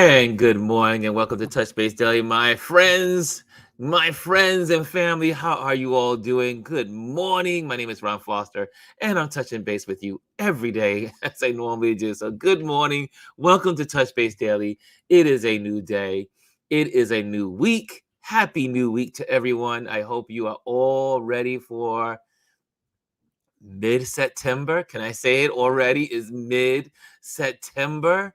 And good morning and welcome to Touch Base Daily, my friends and family. How are you all doing? Good morning. My name is Ron Foster, and I'm touching base with you every day as I normally do. So, good morning. Welcome to Touch Base Daily. It is a new day, it is a new week. Happy new week to everyone. I hope you are all ready for mid-September. Can I say it already? Is mid-September?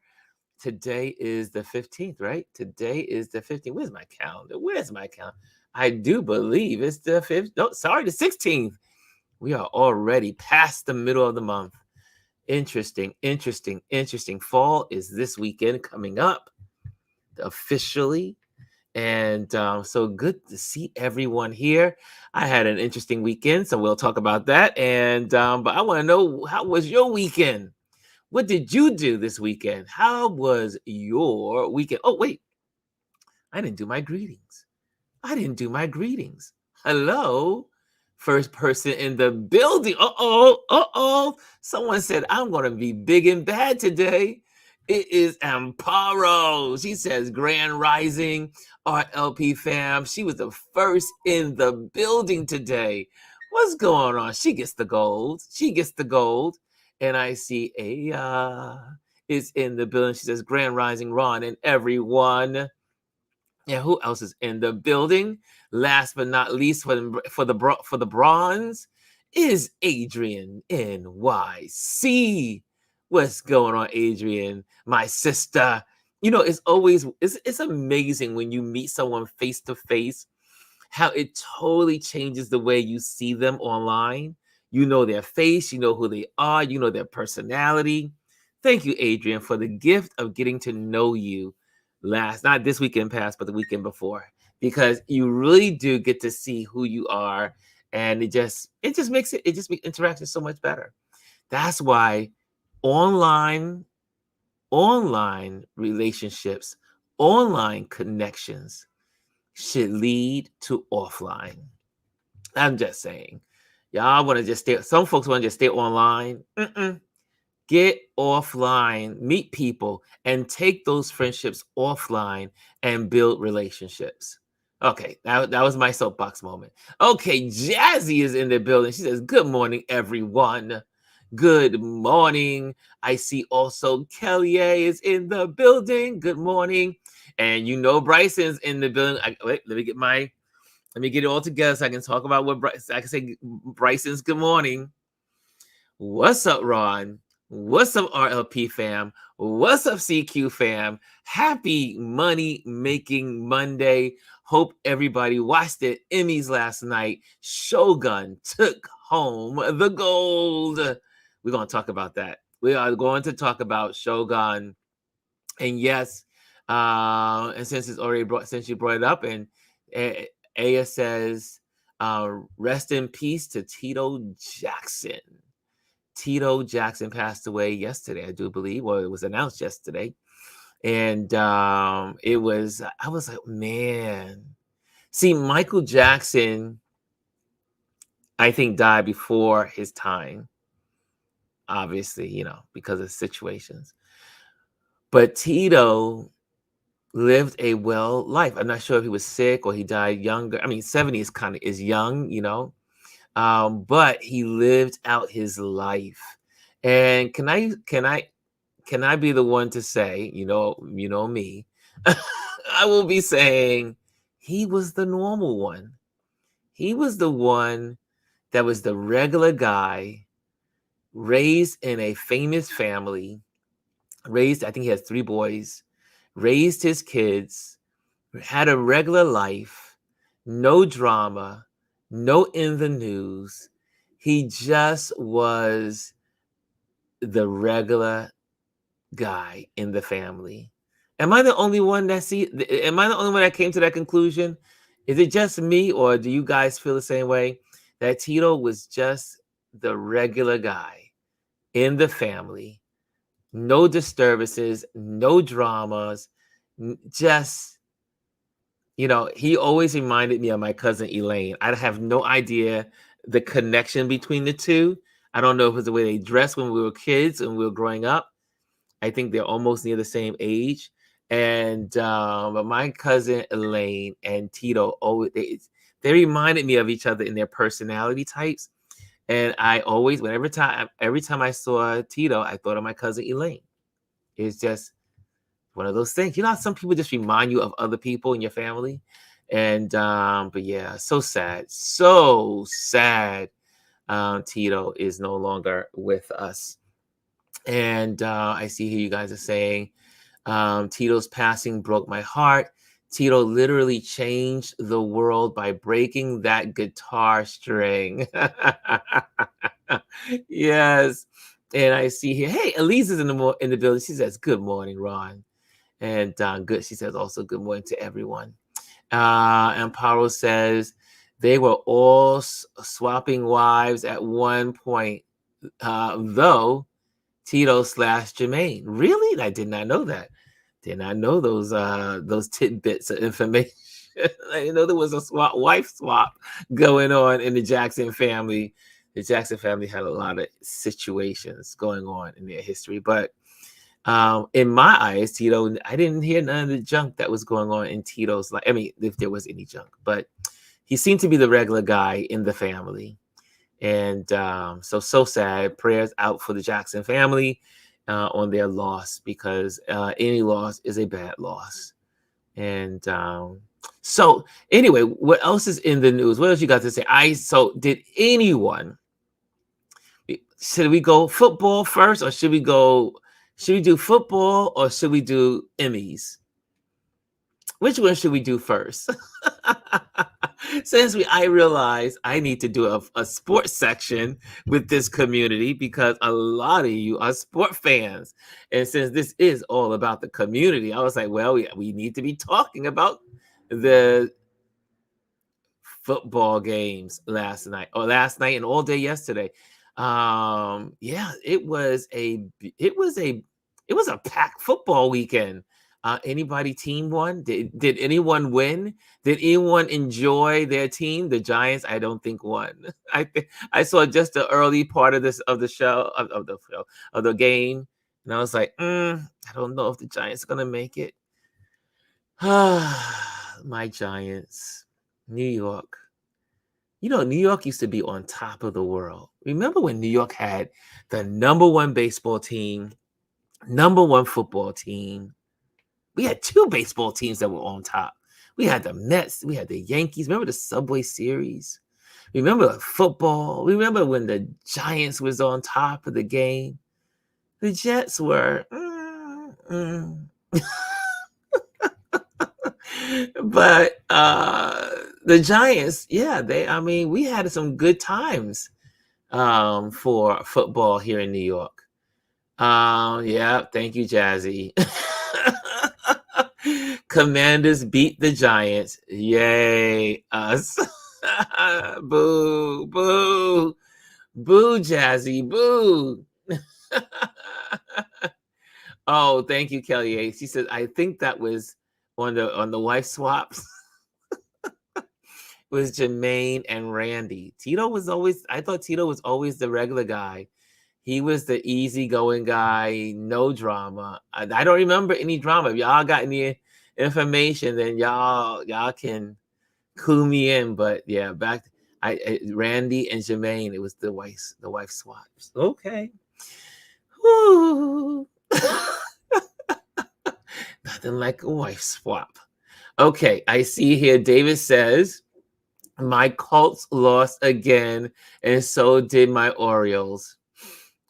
Today is the 15th, right? Today is the 15th. Where's my calendar? Where's my calendar? I do believe it's the 5th. No, sorry, the 16th. We are already past the middle of the month. Interesting, interesting, interesting. Fall is this weekend coming up officially. And so good to see everyone here. I had an interesting weekend, so we'll talk about that. And but I want to know, how was your weekend? What did you do this weekend? How was your weekend? Oh, wait, I didn't do my greetings. Hello, first person in the building. Uh-oh. Someone said, I'm going to be big and bad today. It is Amparo. She says, Grand Rising, RLP fam. She was the first in the building today. What's going on? She gets the gold. And I see Aya is in the building. She says, Grand Rising, Ron and everyone. Yeah, who else is in the building? Last but not least, for the bronze is Adrian NYC. What's going on, Adrian? My sister. You know, it's amazing when you meet someone face to face, how it totally changes the way you see them online. You know their face, you know who they are, you know their personality. Thank you, Adrian, for the gift of getting to know you not this weekend past, but the weekend before, because you really do get to see who you are, and it just makes interaction so much better. That's why online relationships, online connections should lead to offline. I'm just saying. Y'all want to just stay, some folks want to just stay online. Get offline, meet people, and take those friendships offline and build relationships. Okay, that was my soapbox moment. Okay, Jazzy is in the building. She says, good morning, everyone. Good morning. I see also Kelly is in the building. Good morning. And you know Bryson's in the building. Let me get it all together so I can talk about I can say Bryson's good morning. What's up, Ron? What's up, RLP fam? What's up, CQ fam? Happy money making Monday. Hope everybody watched the Emmys last night. Shogun took home the gold. We're going to talk about that. We are going to talk about Shogun. And yes, and since you brought it up, and Aya says, rest in peace to Tito Jackson. Tito Jackson passed away yesterday, I do believe. Well, it was announced yesterday. And I was like, man. See, Michael Jackson, I think, died before his time. Obviously, because of situations. But Tito lived a well life. I'm not sure if he was sick or he died younger. I mean, 70 is young, but he lived out his life. And can I be the one to say, you know me, I will be saying he was the normal one. He was the one that was the regular guy, raised in a famous family, I think he has 3 boys, raised his kids, had a regular life, no drama, no in the news. He just was the regular guy in the family. Am I the only one that came to that conclusion? Is it just me, or do you guys feel the same way, that Tito was just the regular guy in the family? No disturbances, no dramas, just, he always reminded me of my cousin Elaine. I have no idea the connection between the two. I don't know if it's the way they dressed when we were kids and we were growing up. I think they're almost near the same age. And but my cousin Elaine and Tito always they reminded me of each other in their personality types. And I always, every time I saw Tito, I thought of my cousin Elaine. It's just one of those things. You know how some people just remind you of other people in your family? And but yeah, so sad. So sad. Tito is no longer with us. And I see here you guys are saying Tito's passing broke my heart. Tito literally changed the world by breaking that guitar string. Yes. And I see here, hey, Elise is in the building. She says, "Good morning, Ron." And good. She says also, "Good morning to everyone." And Paro says they were all swapping wives at one point, though Tito / Jermaine. Really? I did not know that. Did not know those tidbits of information. I didn't know there was a wife swap going on in the Jackson family. The Jackson family had a lot of situations going on in their history, but in my eyes, Tito, I didn't hear none of the junk that was going on in Tito's life. I mean, if there was any junk, but he seemed to be the regular guy in the family. And so sad. Prayers out for the Jackson family on their loss, because any loss is a bad loss. And so anyway, what else is in the news? What else you got to say? Did anyone, should we go football first, or should we do football, or should we do Emmys? Which one should we do first? Since I realize I need to do a sports section with this community, because a lot of you are sport fans. And since this is all about the community, I was like, well, we need to be talking about the football games last night and all day yesterday. Yeah, it was a packed football weekend. Anybody team won? Did anyone win? Did anyone enjoy their team? The Giants, I don't think won. I saw just the early part of the game, and I was like, I don't know if the Giants are gonna make it. My Giants, New York. You know, New York used to be on top of the world. Remember when New York had the number one baseball team, number one football team? We had two baseball teams that were on top. We had the Mets, we had the Yankees. Remember the Subway Series? Remember football? Remember when the Giants was on top of the game? The Jets were. But the Giants, yeah, we had some good times for football here in New York. Yeah, thank you, Jazzy. Commanders beat the Giants. Yay, us. Boo, boo, boo, Jazzy, boo. Oh, thank you, Kelly. She says, I think that was on the wife swaps. Was Jermaine and Randy. I thought Tito was always the regular guy. He was the easygoing guy, no drama. I don't remember any drama. If y'all got any information, then y'all can clue me in. But yeah, Randy and Jermaine, it was the wife swaps. Okay. Woo. Nothing like a wife swap. Okay, I see here David says, my Colts lost again, and so did my Orioles.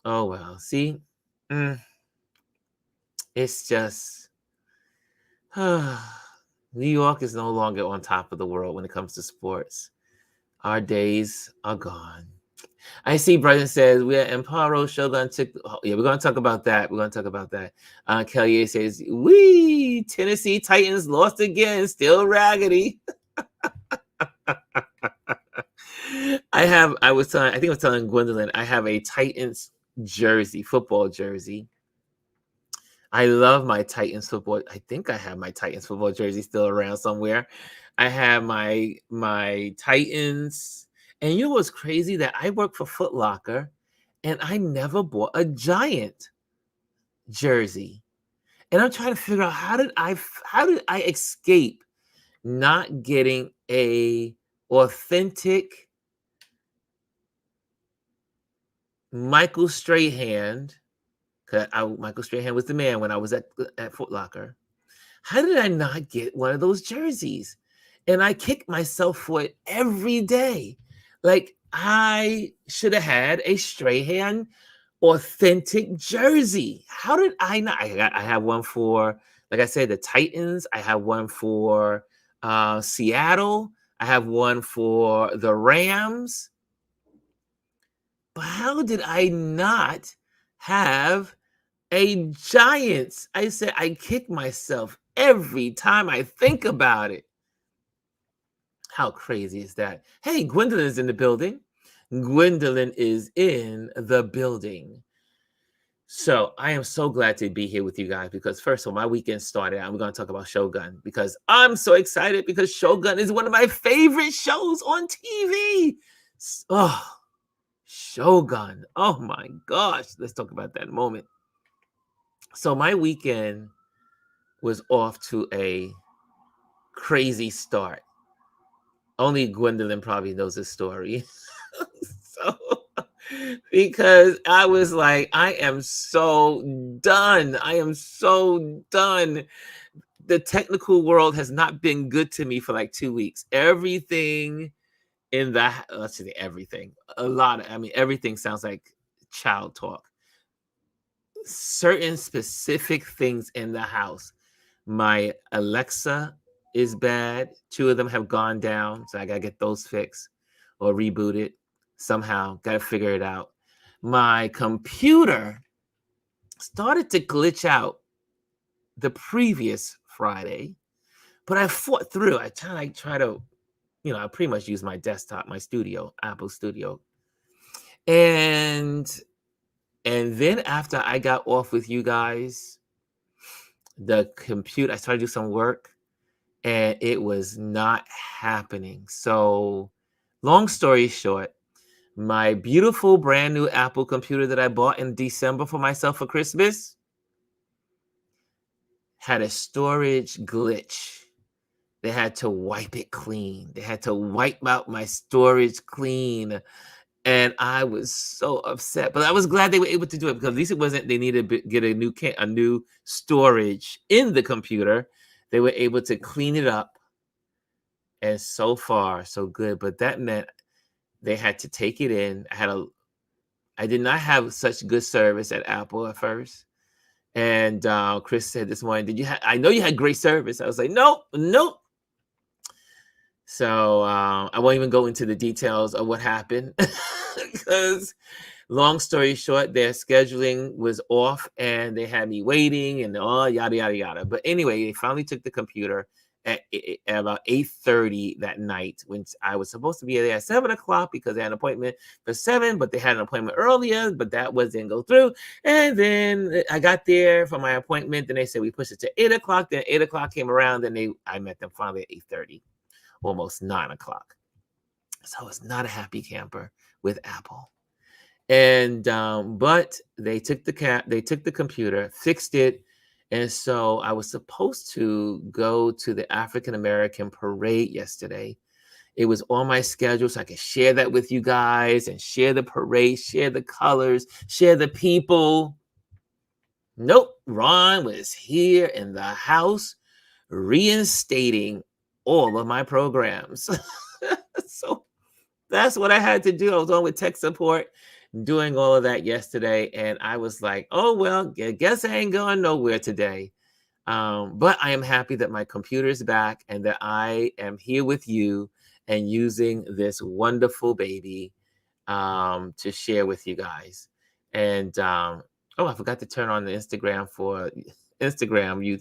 Oh, well, see? It's just... New York is no longer on top of the world when it comes to sports. Our days are gone. I see Bryson says, we're in Paro Shogun. Yeah, we're going to talk about that. Kelly says, wee, Tennessee Titans lost again, still raggedy. I was telling Gwendolyn, I have a Titans football jersey. I love my Titans football. I think I have my Titans football jersey still around somewhere. I have my Titans. And you know what's crazy? That I work for Foot Locker, and I never bought a Giant jersey. And I'm trying to figure out how did I escape not getting a authentic Michael Strahan. 'Cause Michael Strahan was the man when I was at Foot Locker. How did I not get one of those jerseys? And I kick myself for it every day. Like, I should have had a Strahan authentic jersey. How did I not? I have one for, like I said, the Titans. I have one for Seattle. I have one for the Rams. But how did I not have a Giants? I said I kick myself every time I think about it. How crazy is that? Hey, Gwendolyn is in the building. Gwendolyn is in the building. So I am so glad to be here with you guys because first of all, my weekend started out. We're going to talk about Shogun because I'm so excited because Shogun is one of my favorite shows on TV. Oh, Shogun. Oh my gosh. Let's talk about that in a moment. So my weekend was off to a crazy start. Only Gwendolyn probably knows this story. So, because I was like, I am so done. I am so done. The technical world has not been good to me for like 2 weeks. Everything in the, let's say everything, everything sounds like child talk. Certain specific things in the house. My Alexa is bad. 2 of them have gone down, so I gotta get those fixed or rebooted somehow. Gotta figure it out. My computer started to glitch out the previous Friday, but I fought through. I try to, I pretty much use my desktop, my studio, Apple Studio, and then after I got off with you guys, the computer, I started to do some work and it was not happening. So, long story short, my beautiful brand new Apple computer that I bought in December for myself for Christmas had a storage glitch. They had to wipe it clean. They had to wipe out my storage clean. And I was so upset, but I was glad they were able to do it because at least it wasn't they needed to get a new storage in the computer. They were able to clean it up, and so far so good. But that meant they had to take it in. I did not have such good service at Apple at first, and Chris said this morning, I know you had great service. I was like, nope. So I won't even go into the details of what happened because long story short, their scheduling was off and they had me waiting and yada, yada, yada. But anyway, they finally took the computer at about 8:30 that night when I was supposed to be there at 7 o'clock because they had an appointment for 7, but they had an appointment earlier, but that didn't go through. And then I got there for my appointment. Then they said we pushed it to 8 o'clock. Then 8 o'clock came around. Then I met them finally at 8:30. Almost 9 o'clock. So I was not a happy camper with Apple. And but they took the computer, fixed it. And so I was supposed to go to the African American parade yesterday. It was on my schedule so I could share that with you guys and share the parade, share the colors, share the people. Nope, Ron was here in the house reinstating all of my programs. So that's what I had to do. I was on with tech support doing all of that yesterday. And I was like, oh, well, I guess I ain't going nowhere today. But I am happy that my computer is back and that I am here with you and using this wonderful baby to share with you guys. And I forgot to turn on the Instagram for Instagram.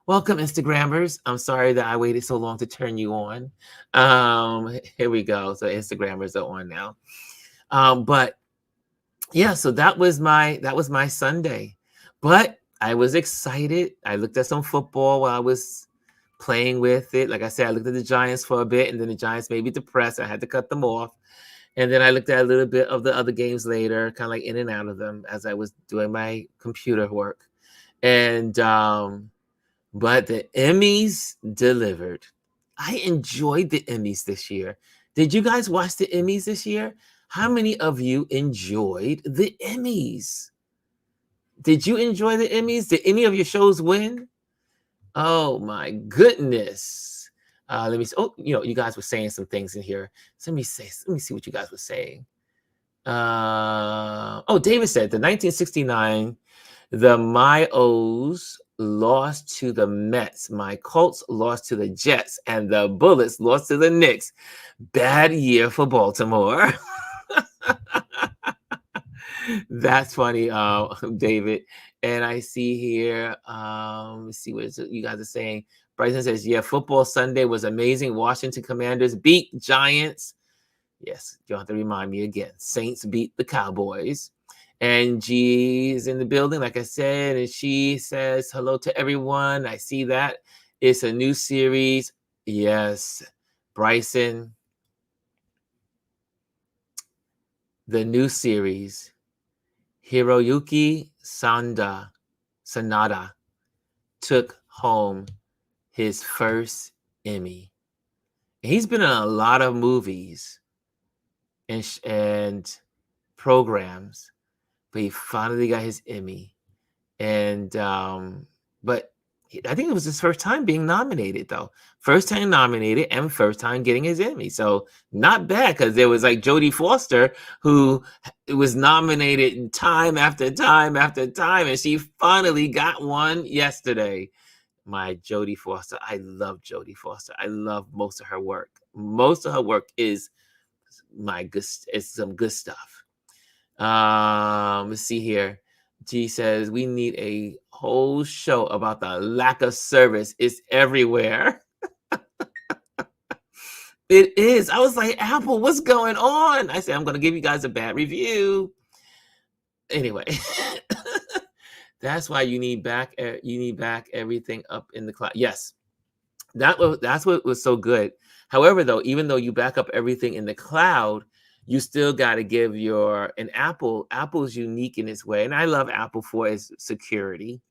Welcome, Instagrammers. I'm sorry that I waited so long to turn you on. Here we go. So Instagrammers are on now. But yeah, so that was my Sunday. But I was excited. I looked at some football while I was playing with it. Like I said, I looked at the Giants for a bit, and then the Giants made me depressed. I had to cut them off. And then I looked at a little bit of the other games later, kind of like in and out of them as I was doing my computer work. And but the Emmys delivered. I enjoyed the Emmys this year. Did you guys watch the Emmys this year? How many of you enjoyed the Emmys? Did you enjoy the Emmys? Did any of your shows win? Oh my goodness. Let me see. Oh, you guys were saying some things in here. So let me see what you guys were saying. David said the 1969, the My O's lost to the Mets, my Colts lost to the Jets, and the Bullets lost to the Knicks. Bad year for Baltimore. That's funny, David. And I see here, let's see what you guys are saying. Bryson says, yeah, football Sunday was amazing. Washington Commanders beat Giants. Yes, you don't have to remind me again. Saints beat the Cowboys. And G's in the building, like I said, and she says, hello to everyone. I see that. It's a new series. Yes, Bryson. The new series. Hiroyuki Sanada took home his first Emmy. He's been in a lot of movies and programs, but he finally got his Emmy. And but I think it was his first time being nominated, though. First time nominated and first time getting his Emmy. So not bad, because there was like Jodie Foster, who was nominated time after time after time, and she finally got one yesterday. My Jodie Foster. I love Jodie Foster. I love most of her work. Most of her work is some good stuff. Let's see here. G says, we need a whole show about the lack of service. It's everywhere. It is. I was like, Apple, what's going on? I said, I'm going to give you guys a bad review. Anyway, that's why you need back everything up in the cloud. Yes, that's what was so good. However, though, even though you back up everything in the cloud, you still got to give Apple's unique in its way. And I love Apple for its security.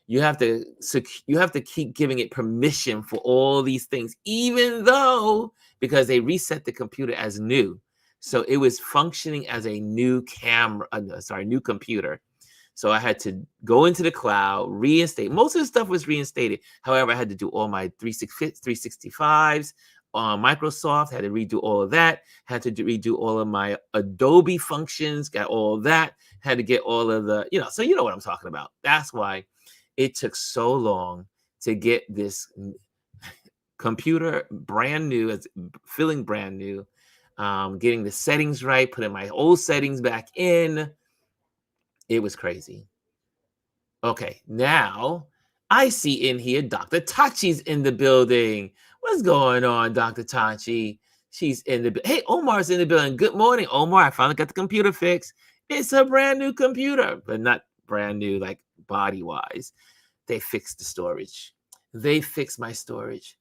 You have to keep giving it permission for all these things, even though, because they reset the computer as new. So it was functioning as a new new computer. So I had to go into the cloud, reinstate. Most of the stuff was reinstated. However, I had to do all my 365s. Microsoft, had to redo all of that, had to redo all of my Adobe functions, got all of that, had to get all of the, so you know what I'm talking about. That's why it took so long to get this computer brand new, it's feeling brand new, getting the settings right, putting my old settings back in. It was crazy. Okay, now I see in here Dr. Tachi's in the building. What's going on, Dr. Tachi? She's in the Hey, Omar's in the building. Good morning, Omar. I finally got the computer fixed. It's a brand new computer, but not brand new like body-wise. They fixed the storage. They fixed my storage.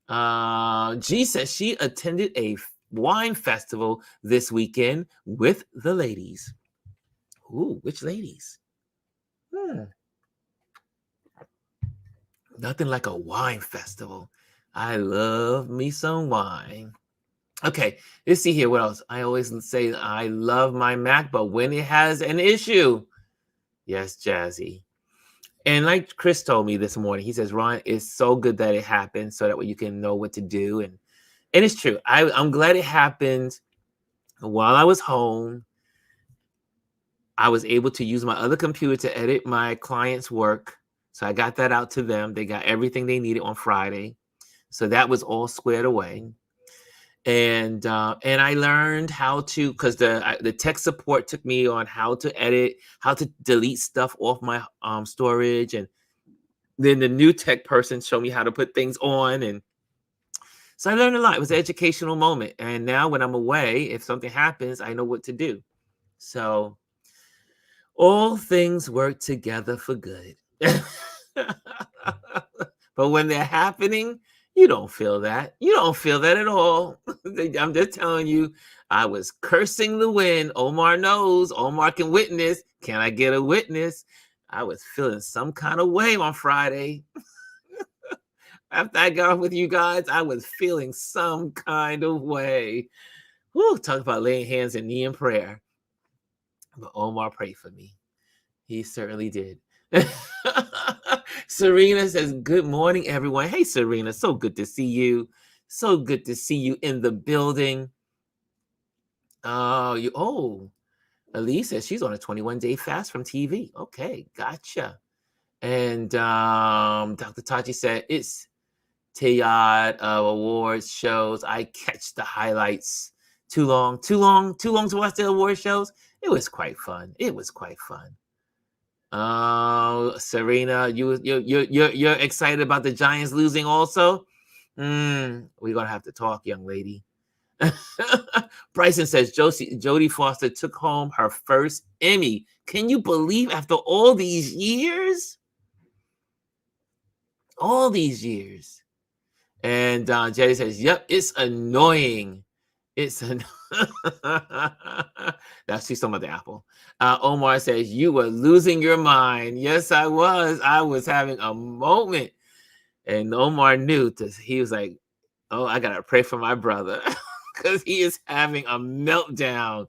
G says she attended a wine festival this weekend with the ladies. Ooh, which ladies? Nothing like a wine festival. I love me some wine. Okay, let's see here. What else? I always say I love my Mac, but when it has an issue, yes, Jazzy. And like Chris told me this morning, he says, Ron, it's so good that it happened so that way you can know what to do. And it's true. I'm glad it happened while I was home. I was able to use my other computer to edit my client's work. So I got that out to them. They got everything they needed on Friday. So that was all squared away. And I learned how to, because the tech support took me on how to edit, how to delete stuff off my storage. And then the new tech person showed me how to put things on. And so I learned a lot. It was an educational moment. And now when I'm away, if something happens, I know what to do. So all things work together for good. But when they're happening, you don't feel that. You don't feel that at all. I'm just telling you, I was cursing the wind. Omar knows. Omar can witness. Can I get a witness? I was feeling some kind of way on Friday. After I got off with you guys, I was feeling some kind of way. Woo, talk about laying hands and knee in prayer. But Omar prayed for me. He certainly did. Serena says, good morning, everyone. Hey, Serena, so good to see you. So good to see you in the building. Elise says she's on a 21-day fast from TV. Okay, gotcha. And Dr. Tachi said, it's Tayad awards shows. I catch the highlights. Too long to watch the award shows. It was quite fun. Serena, you're excited about the Giants losing also? We're gonna have to talk, young lady. Bryson says Jodie Foster took home her first Emmy. Can you believe after all these years? All these years. And Jetty says, yep, it's annoying. It's that's she's talking about the apple. Omar says, you were losing your mind. Yes, I was. I was having a moment. And Omar knew this. He was like, oh, I gotta pray for my brother because he is having a meltdown.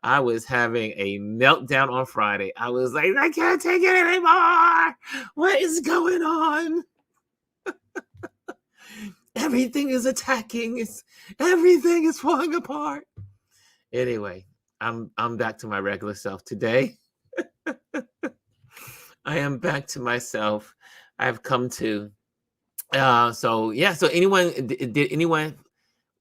I was having a meltdown on Friday. I was like, I can't take it anymore. What is going on? Everything is attacking. Everything is falling apart. Anyway, I'm back to my regular self today. I am back to myself. I've come to. So anyone did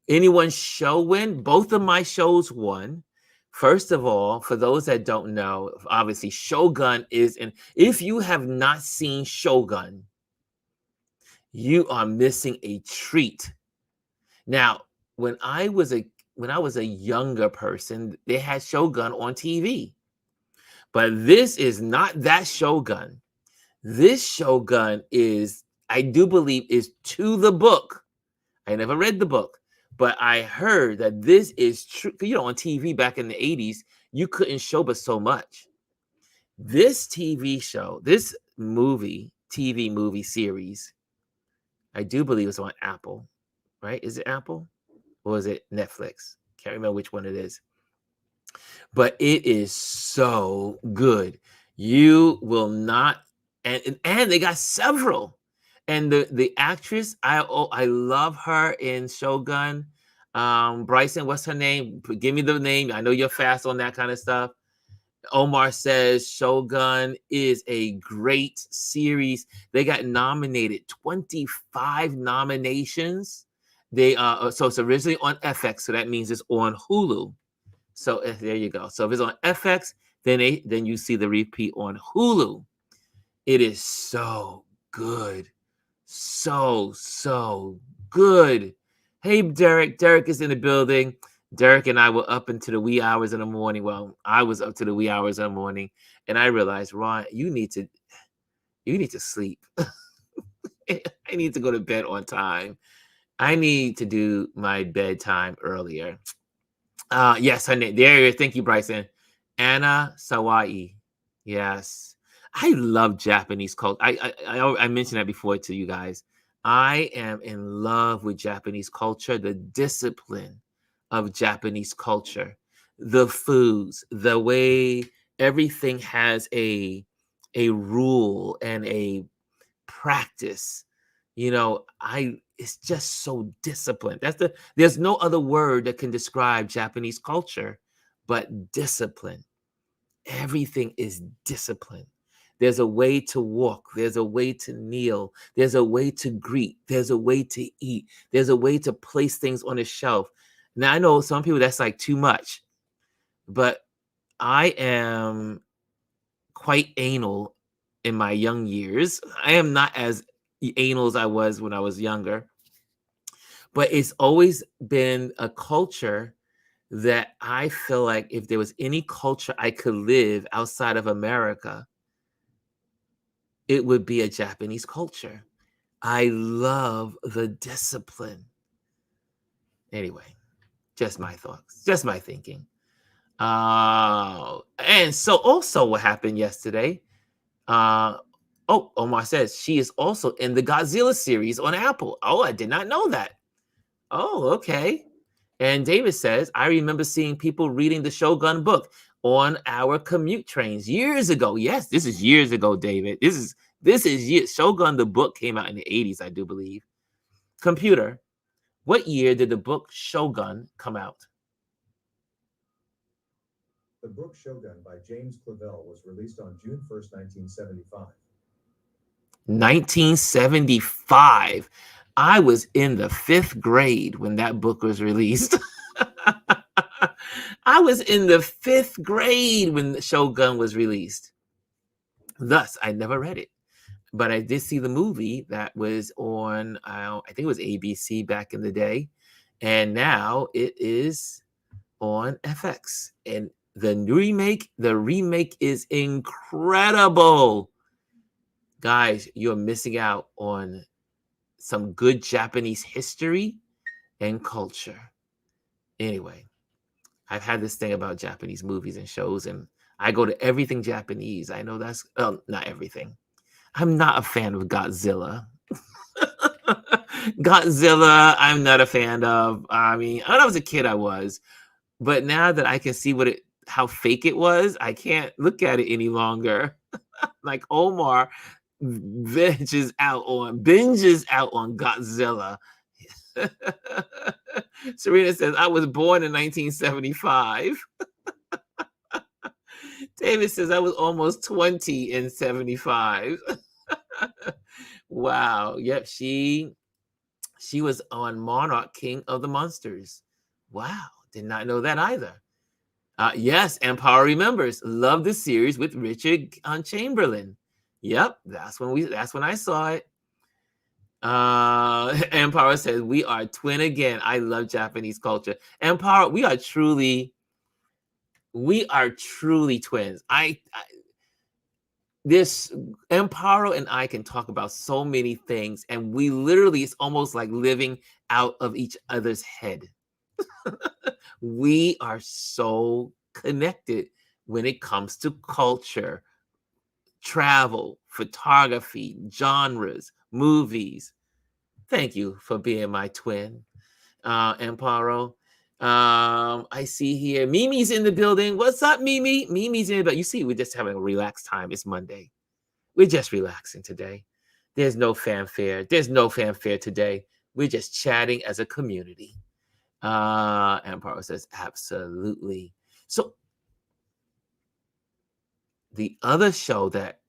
anyone show win? Both of my shows won. First of all, for those that don't know, obviously Shogun is if you have not seen Shogun, you are missing a treat. Now, when I was a younger person, they had Shogun on TV. But this is not that Shogun. This Shogun is, I do believe, is to the book. I never read the book, but I heard that this is true. You know, on TV back in the 80s, you couldn't show but so much. This TV show, this TV movie series, I do believe it's on Apple, right? Is it Apple or is it Netflix? Can't remember which one it is. But it is so good. You will not, and they got several. And the actress, I love her in Shogun. Bryson, what's her name? Give me the name. I know you're fast on that kind of stuff. Omar says Shogun is a great series. They got nominated, 25 nominations. So it's originally on FX, so that means it's on Hulu. So there you go. So if it's on FX, then you see the repeat on Hulu. It is so good. So good. Hey, Derek. Derek is in the building. Derek and I were up into the wee hours in the morning. Well, I was up to the wee hours in the morning, and I realized, Ron, you need to sleep. I need to go to bed on time. I need to do my bedtime earlier. Yes, her name. There. Thank you, Bryson. Anna Sawai. Yes, I love Japanese culture. I mentioned that before to you guys. I am in love with Japanese culture, the discipline of Japanese culture, the foods, the way everything has a rule and a practice. You know, it's just so disciplined. There's no other word that can describe Japanese culture but discipline. Everything is discipline. There's a way to walk. There's a way to kneel. There's a way to greet. There's a way to eat. There's a way to place things on a shelf. Now, I know some people that's like too much, but I am quite anal in my young years. I am not as anal as I was when I was younger, but it's always been a culture that I feel like if there was any culture I could live outside of America, it would be a Japanese culture. I love the discipline. Anyway, just my thoughts, just my thinking. And so also what happened yesterday, Oh, Omar says she is also in the Godzilla series on Apple. Oh, I did not know that. Oh, okay. And David says, I remember seeing people reading the Shogun book on our commute trains years ago. Yes, this is years ago, David. This is years. Shogun the book came out in the 80s, I do believe. Computer, what year did the book Shogun come out? The book Shogun by James Clavell was released on June 1st, 1975. 1975. I was in the 5th grade when that book was released. I was in the 5th grade when Shogun was released. Thus, I never read it. But I did see the movie that was on, I think it was ABC back in the day. And now it is on FX. And the remake is incredible. Guys, you're missing out on some good Japanese history and culture. Anyway, I've had this thing about Japanese movies and shows, and I go to everything Japanese. I know that's not everything. I'm not a fan of Godzilla. Godzilla, I'm not a fan of. I mean, when I was a kid, I was, but now that I can see how fake it was, I can't look at it any longer. Like Omar binges out on Godzilla. Serena says, I was born in 1975. David says, I was almost 20 in 75. Wow. Yep, she was on Monarch, King of the Monsters. Wow, did not know that either. Yes, Empower remembers. Love the series with Richard Chamberlain. Yep, that's when I saw it. Empower says, we are twin again. I love Japanese culture. Empower, we are truly twins. This Amparo and I can talk about so many things, and we literally, it's almost like living out of each other's head. We are so connected when it comes to culture, travel, photography, genres, movies. Thank you for being my twin, Amparo. I see here Mimi's in the building. What's up, Mimi? Mimi's in, but you see, we're just having a relaxed time. It's Monday. We're just relaxing today. There's no fanfare. There's no fanfare today. We're just chatting as a community. Amparo says, absolutely. So the other show that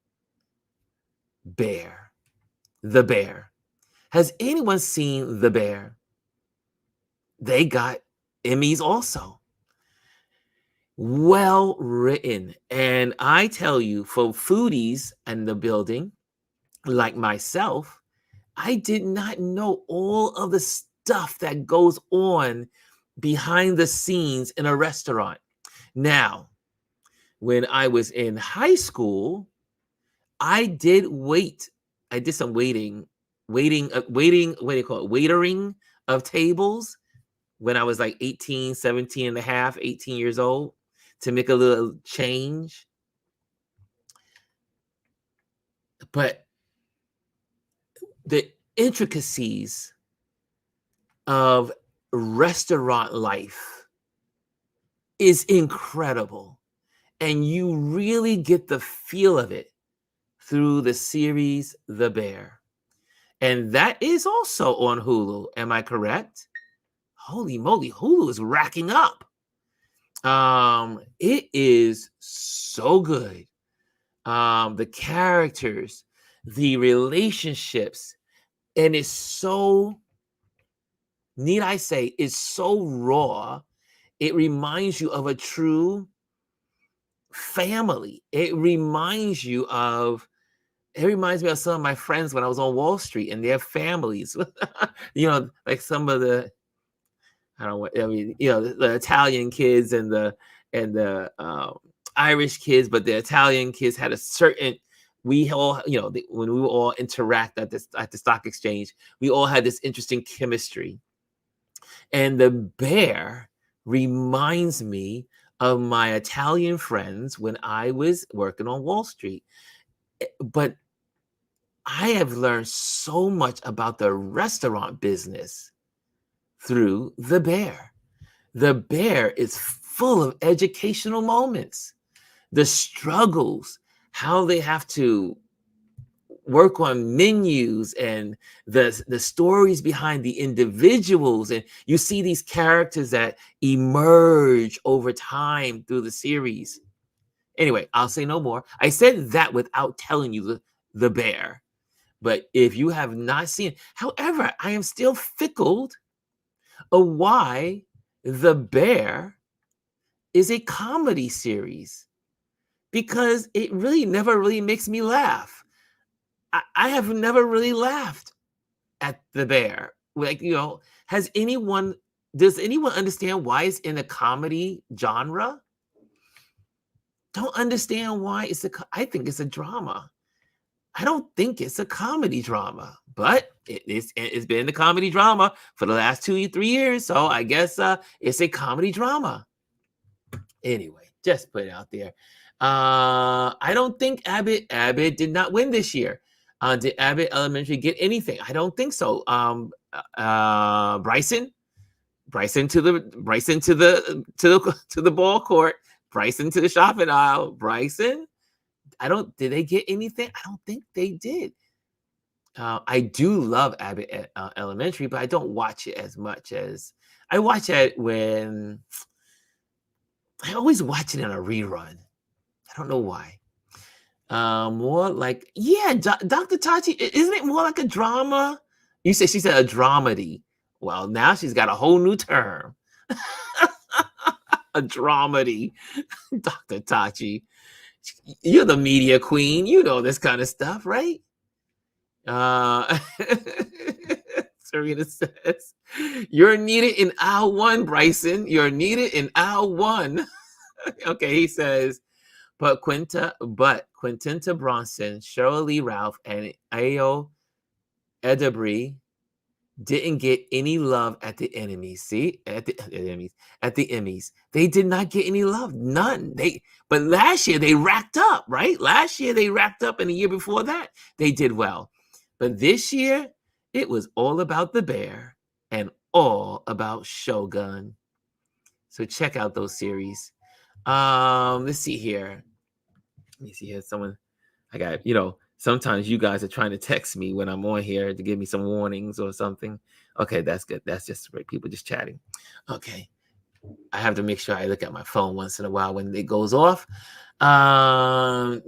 The Bear. Has anyone seen The Bear? They got Emmys also. Well written. And I tell you, for foodies in the building, like myself, I did not know all of the stuff that goes on behind the scenes in a restaurant. Now, when I was in high school, I did wait. I did some waiting, what do you call it? Waitering of tables when I was like 18, 17 and a half, 18 years old to make a little change. But the intricacies of restaurant life is incredible. And you really get the feel of it through the series The Bear. And that is also on Hulu. Am I correct? Holy moly, Hulu is racking up. It is so good. The characters, the relationships, and it's so, need I say, it's so raw. It reminds you of a true family. It reminds me of some of my friends when I was on Wall Street and their families. Like some of the, the Italian kids and the Irish kids, but the Italian kids had a certain, we all, when we all interact at the stock exchange, we all had this interesting chemistry. And the Bear reminds me of my Italian friends when I was working on Wall Street. But I have learned so much about the restaurant business through The Bear. The Bear is full of educational moments, the struggles, how they have to work on menus, and the stories behind the individuals, and you see these characters that emerge over time through the series. Anyway, I'll say no more. I said that without telling you the Bear. But if you have not seen, however, I am still fickled of why The Bear is a comedy series, because it really never really makes me laugh. I have never really laughed at The Bear. Like, does anyone understand why it's in a comedy genre? Don't understand why I think it's a drama. I don't think it's a comedy drama, but it's been a comedy drama for the last 2-3 years. So I guess it's a comedy drama. Anyway, just put it out there. I don't think Abbott did not win this year. Did Abbott Elementary get anything? I don't think so. Bryson to the ball court. Bryson to the shopping aisle. Bryson. Did they get anything? I don't think they did. I do love Abbott Elementary, but I don't watch it as much as I watch it when I always watch it in a rerun. I don't know why. More like, Dr. Tachi, isn't it more like a drama? She said a dramedy. Well, now she's got a whole new term. A dramedy. Dr. Tachi. You're the media queen. You know this kind of stuff, right? Serena says, you're needed in aisle 1, Bryson. You're needed in aisle 1. Okay, he says, but Quinta Bronson, Shirley Lee Ralph, and Ayo Edebri didn't get any love at the Emmys. See, at the Emmys, they did not get any love, none. But last year they racked up, right? Last year they racked up, and the year before that they did well. But this year it was all about The Bear and all about Shogun. So check out those series. Let's see here. Let me see here. Someone, I got, sometimes you guys are trying to text me when I'm on here to give me some warnings or something. Okay, that's good. That's just great. People just chatting. Okay. I have to make sure I look at my phone once in a while when it goes off. Bryson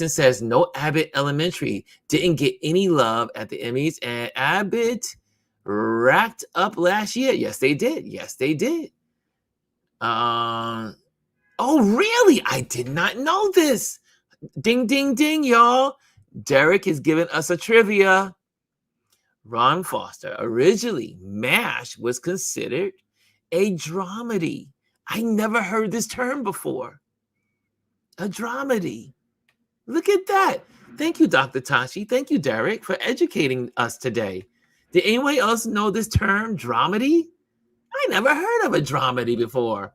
says no Abbott Elementary didn't get any love at the Emmys, and Abbott racked up last year. Yes, they did. Oh, really? I did not know this. Ding, ding, ding, y'all. Derek is giving us a trivia. Ron Foster. Originally, MASH was considered a dramedy. I never heard this term before. A dramedy. Look at that. Thank you, Dr. Tashi. Thank you, Derek, for educating us today. Did anyone else know this term, dramedy? I never heard of a dramedy before.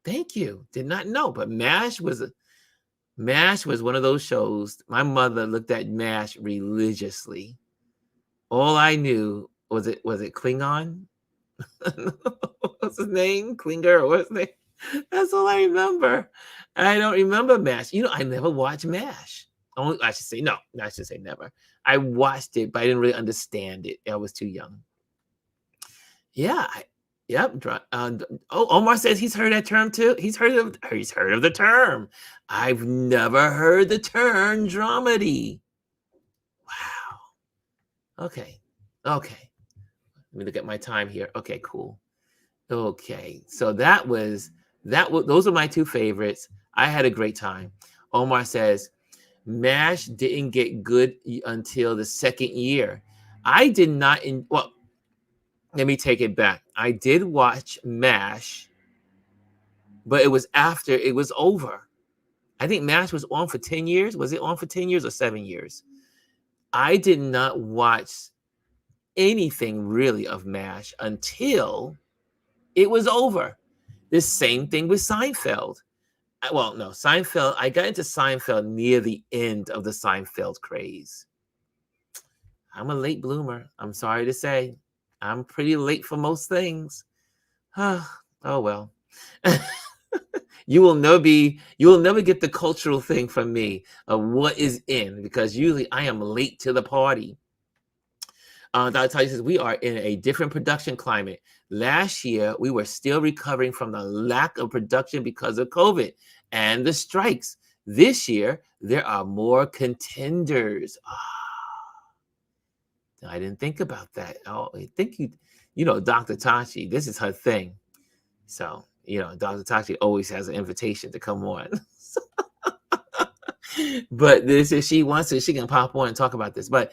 Thank you. Did not know, but MASH was one of those shows. My mother looked at MASH religiously. All I knew was it Klingon? What's his name? Klinger or what's his name? That's all I remember. I don't remember MASH. I never watched MASH. I should say never. I watched it, but I didn't really understand it. I was too young. Yeah. Yep. Omar says he's heard that term too. He's heard of the term. I've never heard the term dramedy. Wow. Okay. Let me look at my time here. Okay, cool. Okay. So those are my two favorites. I had a great time. Omar says MASH didn't get good until the second year. I did not let me take it back. I did watch MASH, but it was after it was over. I think MASH was on for 10 years. Was it on for 10 years or 7 years? I did not watch anything really of MASH until it was over. The same thing with Seinfeld. well, no, Seinfeld. I got into Seinfeld near the end of the Seinfeld craze. I'm a late bloomer. I'm sorry to say. I'm pretty late for most things. Oh well. You will never get the cultural thing from me of what is in, because usually I am late to the party. Dr. Tati says we are in a different production climate. Last year, we were still recovering from the lack of production because of COVID and the strikes. This year, there are more contenders. I didn't think about that. Oh, I think Dr. Tachi, this is her thing. So, Dr. Tachi always has an invitation to come on. But this, if she wants to, she can pop on and talk about this. But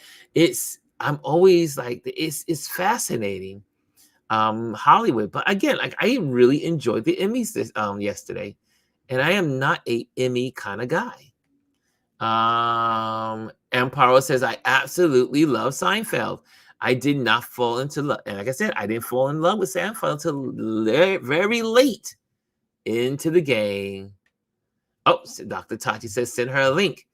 I'm always like, it's fascinating. Hollywood. But again, like, I really enjoyed the Emmys yesterday. And I am not a Emmy kind of guy. Amparo says, I absolutely love Seinfeld. I did not fall into love. And like I said, I didn't fall in love with Seinfeld until very late into the game. Oh, Dr. Tachi says, send her a link.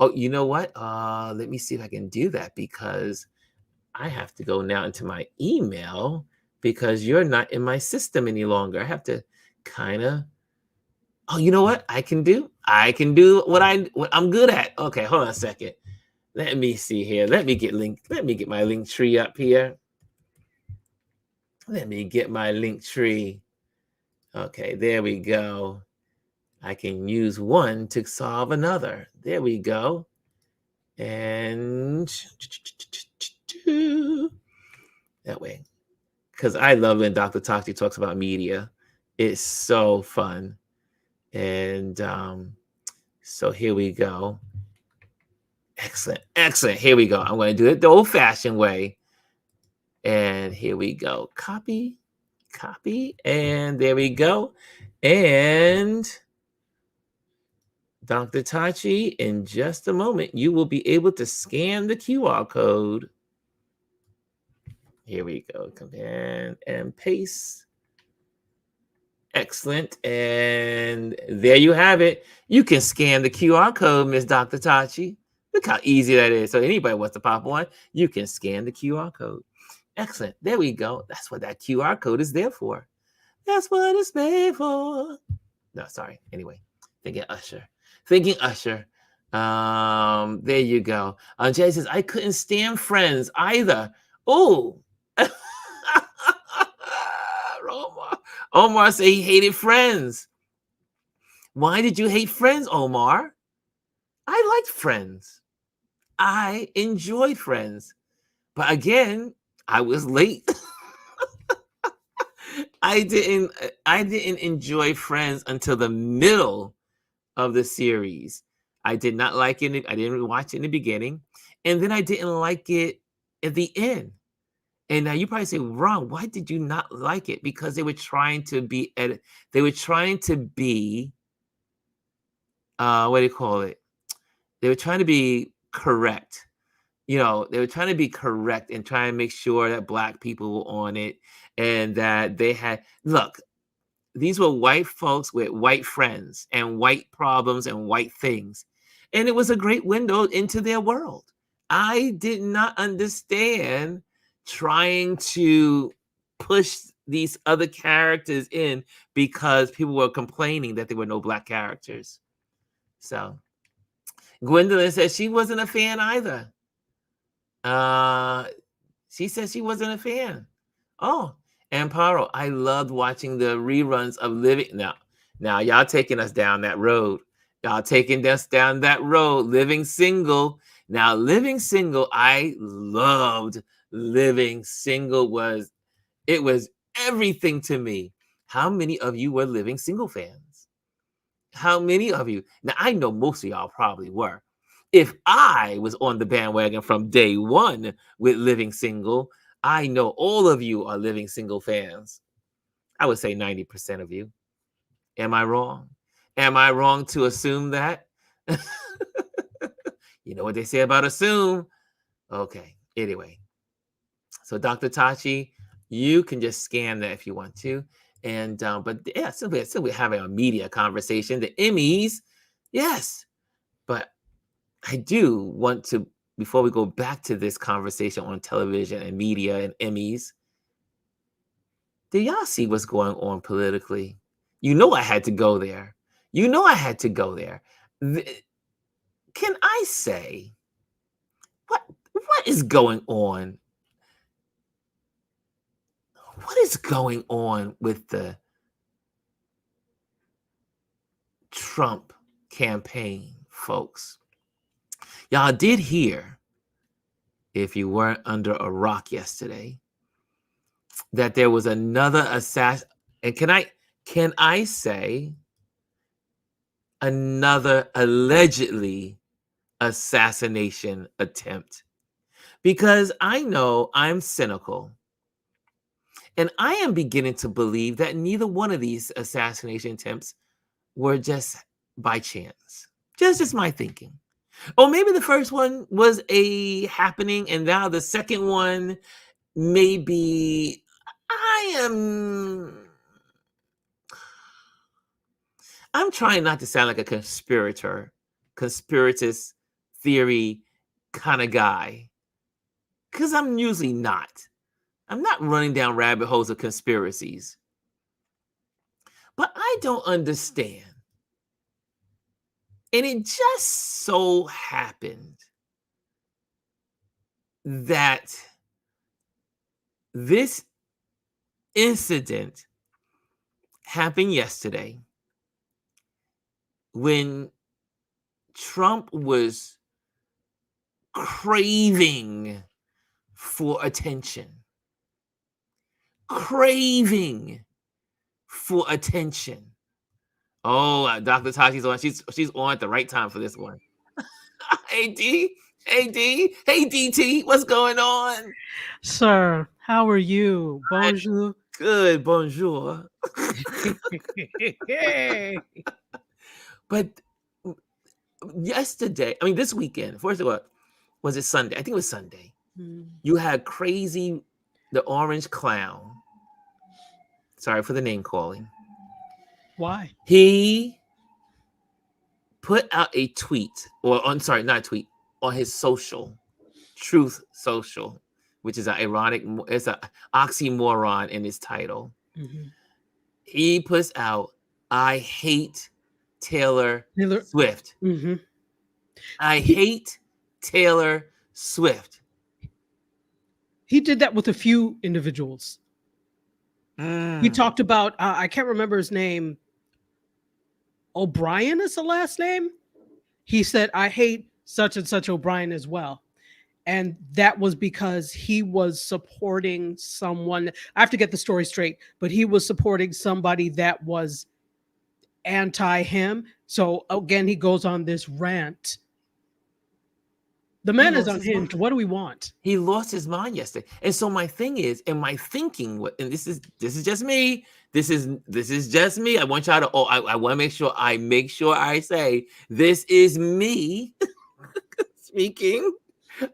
Oh, you know what? Let me see if I can do that, because I have to go now into my email, because you're not in my system any longer. I have to kind of. Oh, you know what I can do? I can do what I'm good at. Okay, hold on a second. Let me see here. Let me get my link tree up here. Let me get my link tree. Okay, there we go. I can use one to solve another. There we go. And that way. Because I love when Dr. Tachi talks about media. It's so fun. And so here we go. Excellent. Here we go. I'm going to do it the old-fashioned way. And here we go. Copy. And there we go. And Dr. Tachi, in just a moment, you will be able to scan the QR code. Here we go. Command and paste. Excellent. And there you have it. You can scan the QR code, Miss Dr. Tachi. Look how easy that is. So anybody wants to pop on, you can scan the QR code. Excellent. There we go. That's what that QR code is there for. That's what it's made for. No, sorry. Anyway, thinking Usher. There you go. Jay says, I couldn't stand Friends either. Oh. Omar said he hated Friends. Why did you hate Friends, Omar? I liked Friends. I enjoyed Friends. But again, I was late. I didn't enjoy Friends until the middle of the series. I did not like it. I didn't watch it in the beginning. And then I didn't like it at the end. And now you probably say, Ron, why did you not like it? Because they were trying to be what do you call it? They were trying to be correct. They were trying to be correct and trying to make sure that Black people were on it, and that they had, look, these were white folks with white friends and white problems and white things. And it was a great window into their world. I did not understand trying to push these other characters in because people were complaining that there were no Black characters. So Gwendolyn says she wasn't a fan either. She said she wasn't a fan. Oh, Amparo, I loved watching the reruns of Living. Now y'all taking us down that road. Living Single. Now, Living Single, I loved Living Single. It was everything to me. How many of you were Living Single fans? How many of you? Now, I know most of y'all probably were. If I was on the bandwagon from day one with Living Single, I know all of you are Living Single fans. I would say 90% of you. Am I wrong? Am I wrong to assume that? You know what they say about assume. Okay, anyway. So Dr. Tachi, you can just scan that if you want to. And but yeah, still we're having a media conversation. The Emmys, yes, but I do want to, before we go back to this conversation on television and media and Emmys, do y'all see what's going on politically? You know I had to go there. You know I had to go there. Can I say what is going on? What is going on with the Trump campaign, folks? Y'all did hear, if you weren't under a rock yesterday, that there was another assassin. And can I say another allegedly assassination attempt? Because I know I'm cynical. And I am beginning to believe that neither one of these assassination attempts were just by chance. Just my thinking. Or maybe the first one was a happening, and now the second one maybe I'm trying not to sound like a conspiratist theory kind of guy, because I'm usually not. I'm not running down rabbit holes of conspiracies. But I don't understand. And it just so happened that this incident happened yesterday when Trump was craving for attention. Craving for attention. Oh, Dr. Tashi's on. She's on at the right time for this one. Hey D, hey D, hey DT, what's going on? Sir, how are you? Bonjour. Good, bonjour. But yesterday, I mean this weekend, first of all, was it Sunday? I think it was Sunday. You had Crazy, the Orange Clown. Sorry for the name calling. Why? He put out a tweet, not a tweet, on his social, Truth Social, which is it's an oxymoron in its title. Mm-hmm. He puts out, I hate Taylor Swift. Mm-hmm. I hate Taylor Swift. He did that with a few individuals. He talked about, I can't remember his name. O'Brien is the last name. He said, I hate such and such O'Brien as well. And that was because he was supporting someone. I have to get the story straight, but he was supporting somebody that was anti him. So again, he goes on this rant. The man is unhinged. What do we want? He lost his mind yesterday. And so my thing is, and my thinking, and this is just me. This is just me. I want y'all to, I want to make sure I say this is me speaking.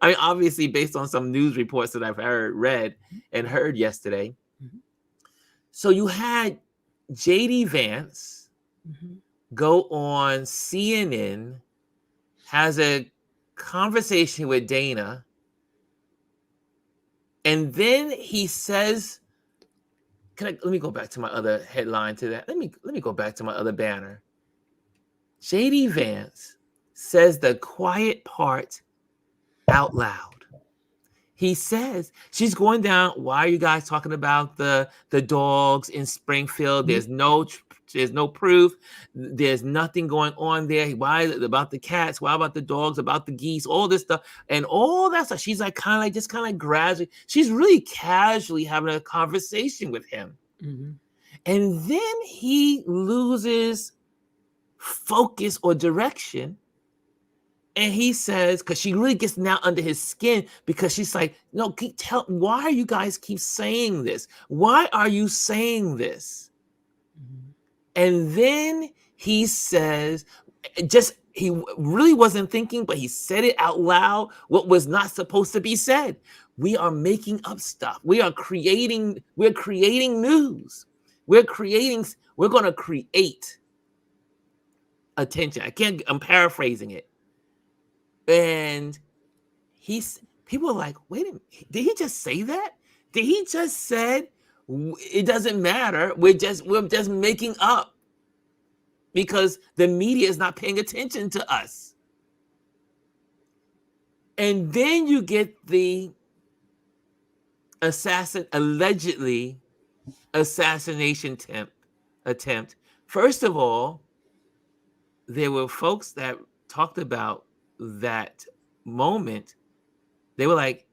I mean, obviously based on some news reports that I've read and heard yesterday. Mm-hmm. So you had J.D. Vance go on CNN, has a conversation with Dana, and then he says, let me go back to my other headline to that. Let me go back to my other banner. J.D. Vance says the quiet part out loud. He says, she's going down, why are you guys talking about the dogs in Springfield? There's no proof. There's nothing going on there. Why about the cats? Why about the dogs? About the geese? All this stuff and all that stuff. She's like kind of gradually. She's really casually having a conversation with him, and then he loses focus or direction, and he says, because she really gets now under his skin, because she's like, no, why are you guys keep saying this? Why are you saying this? And then he says, he really wasn't thinking, but he said it out loud, what was not supposed to be said. We are making up stuff. We're creating news. We're going to create attention. I'm paraphrasing it. And people are like, wait a minute, did he just say that? Did he just said it doesn't matter? We're just making up because the media is not paying attention to us. And then you get the allegedly assassination attempt. First of all, there were folks that talked about that moment. They were like,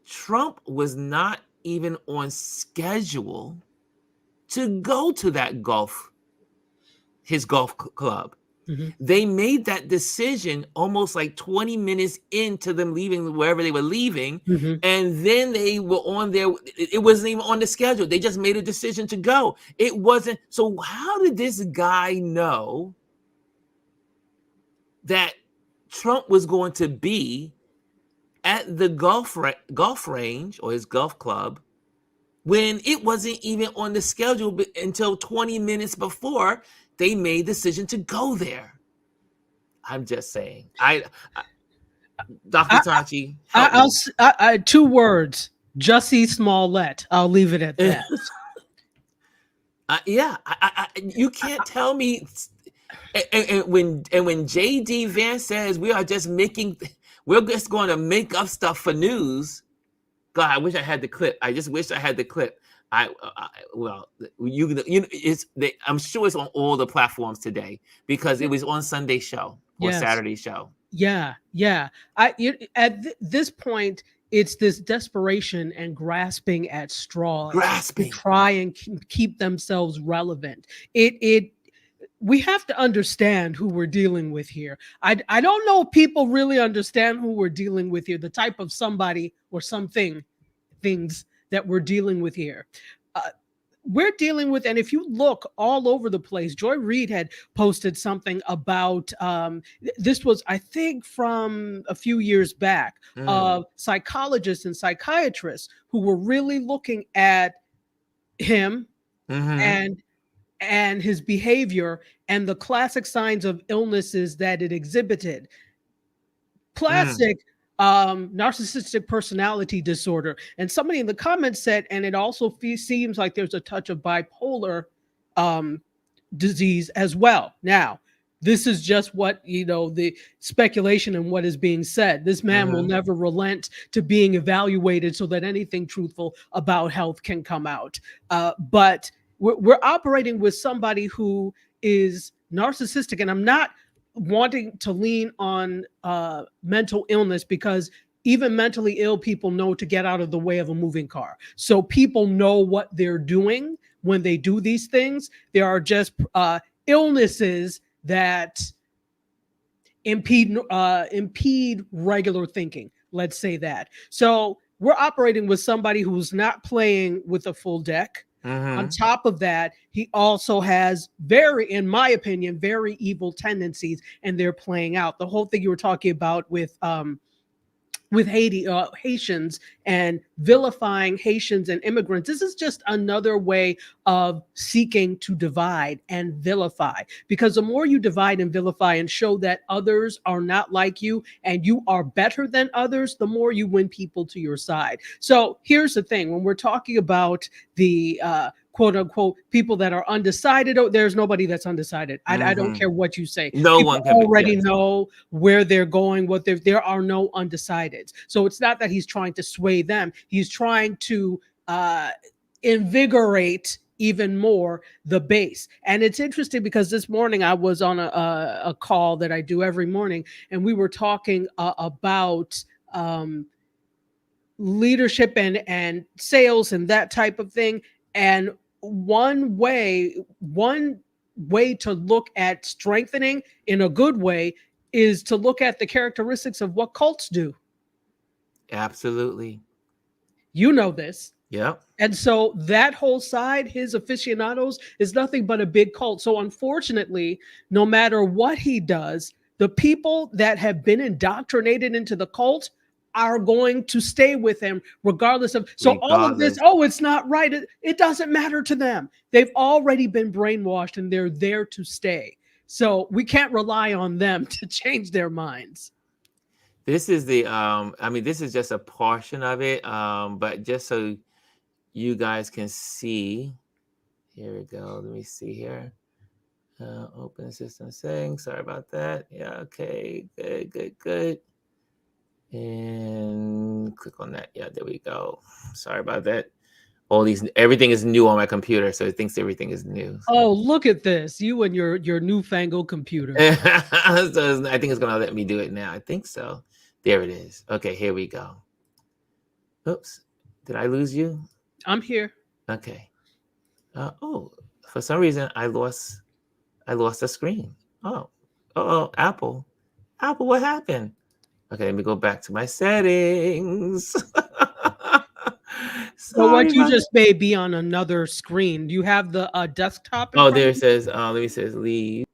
Trump was not even on schedule to go to that his golf club. Mm-hmm. They made that decision almost like 20 minutes into them leaving wherever they were leaving. Mm-hmm. And then they were on there. It wasn't even on the schedule. They just made a decision to go. It wasn't. So how did this guy know that Trump was going to be at the golf range or his golf club when it wasn't even on the schedule until 20 minutes before they made the decision to go there? I'm just saying. Dr. Tachi, I'll 2 words: Jussie Smollett. I'll leave it at that. You can't tell me. And when JD Vance says we're just going to make up stuff for news. God, I wish I had the clip. I just wish I had the clip. I'm sure it's on all the platforms today because it was on Sunday show or Saturday show. Yeah. At this point, it's this desperation and grasping at straws to try and keep themselves relevant. We have to understand who we're dealing with here. I don't know if people really understand who we're dealing with here, the type of somebody or things that we're dealing with here. We're dealing with, and if you look all over the place, Joy Reid had posted something about, this was, I think, from a few years back, of psychologists and psychiatrists who were really looking at him and his behavior and the classic signs of illnesses that it exhibited. Classic narcissistic personality disorder. And somebody in the comments said, and it also seems like there's a touch of bipolar disease as well. Now, this is just what, the speculation and what is being said. This man will never relent to being evaluated so that anything truthful about health can come out. But we're operating with somebody who is narcissistic, and I'm not wanting to lean on mental illness because even mentally ill people know to get out of the way of a moving car. So people know what they're doing when they do these things. There are just illnesses that impede regular thinking. Let's say that. So we're operating with somebody who's not playing with a full deck. On top of that, he also has in my opinion, very evil tendencies, and they're playing out. The whole thing you were talking about with Haitians and vilifying Haitians and immigrants. This is just another way of seeking to divide and vilify, because the more you divide and vilify and show that others are not like you and you are better than others, the more you win people to your side. So here's the thing. When we're talking about the quote unquote people that are undecided, there's nobody that's undecided. I don't care what you say. No people one can already know where they're going, there are no undecideds. So it's not that he's trying to sway them. He's trying to invigorate even more the base. And it's interesting because this morning I was on a call that I do every morning, and we were talking about leadership and sales and that type of thing. And one way to look at strengthening in a good way is to look at the characteristics of what cults do. Absolutely. You know this. Yeah. And so that whole side, his aficionados, is nothing but a big cult. So unfortunately, no matter what he does, the people that have been indoctrinated into the cult are going to stay with him regardless of. So all of this, it's not right. It doesn't matter to them. They've already been brainwashed and they're there to stay. So we can't rely on them to change their minds. This is the I mean, this is just a portion of it, but just so you guys can see, here we go. Let me see here. Open system settings. Sorry about that. Yeah, okay, good. And click on that. Yeah, there we go. Sorry about that. Everything is new on my computer, so it thinks everything is new. So. Oh, look at this. You and your newfangled computer. So I think it's gonna let me do it now. I think so. There it is. Okay, here we go. Oops. Did I lose you? I'm here. Okay. For some reason I lost the screen. Apple, what happened? Okay, let me go back to my settings. So what you just may be on another screen. Do you have the desktop? There it says. Let me say leave.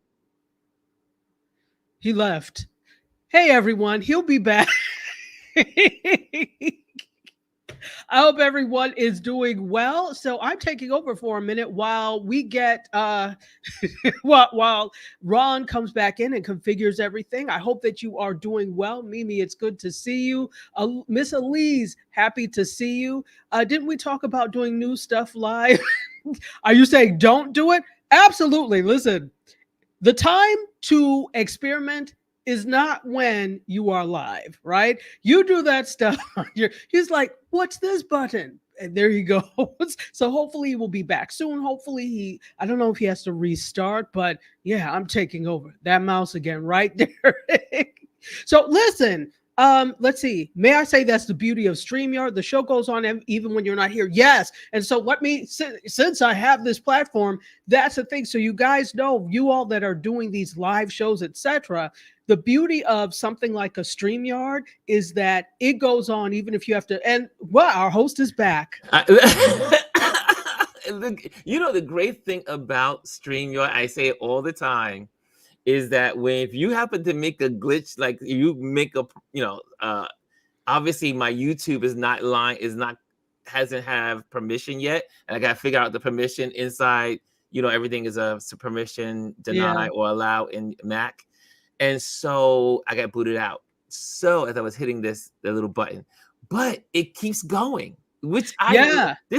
He left. Hey everyone, he'll be back. I hope everyone is doing well. So I'm taking over for a minute while we get while Ron comes back in and configures everything. I hope that you are doing well. Mimi, it's good to see you. Miss Elise, happy to see you. Didn't we talk about doing new stuff live? Are you saying don't do it? Absolutely. Listen, the time to experiment is not when you are live, right? You do that stuff. He's like, what's this button? And there you go. So hopefully he will be back soon. Hopefully I don't know if he has to restart, but yeah, I'm taking over that mouse again right there. So listen, let's see. May I say that's the beauty of StreamYard? The show goes on even when you're not here. Yes. And so since I have this platform, that's the thing. So you guys know, you all that are doing these live shows, etc., the beauty of something like a StreamYard is that it goes on even if you have to. And our host is back. You know, the great thing about StreamYard, I say it all the time, is that if you happen to make a glitch, like you make obviously my YouTube hasn't have permission yet, and I got to figure out the permission inside. Everything is a permission deny or allow in Mac. And so I got booted out. So as I was hitting the little button, but it keeps going, this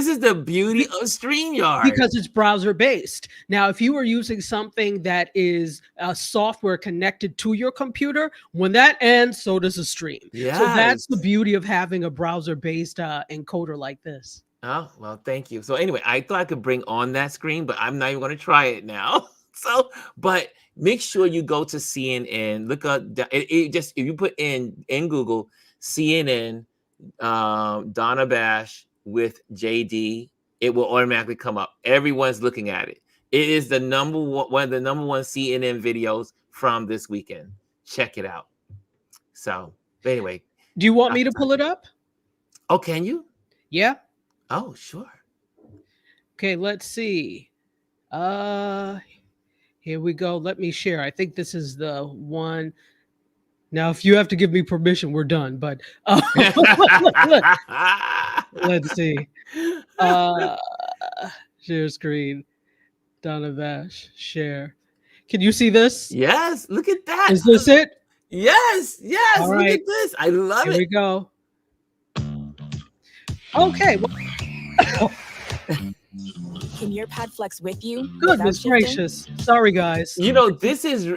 is the beauty of StreamYard. Because it's browser based. Now, if you were using something that is software connected to your computer, when that ends, so does the stream. Yes. So that's the beauty of having a browser based encoder like this. Oh, well, thank you. So anyway, I thought I could bring on that screen, but I'm not even going to try it now. But make sure you go to CNN. Look up if you put in Google CNN Donna Bash with JD, it will automatically come up. Everyone's looking at it. It is one of the number one CNN videos from this weekend. Check it out. So anyway, do you want me to pull it up? Oh, can you? Yeah. Oh, sure. Okay, let's see. Here we go. Let me share. I think this is the one. Now, if you have to give me permission, we're done. But let's see. Share screen. Donna Bash. Share. Can you see this? Yes. Look at that. Is this it? Yes. Yes. All look right. at this. I love it. Here we go. Okay. Can your pad flex with you? Goodness gracious. Sorry, guys. This is,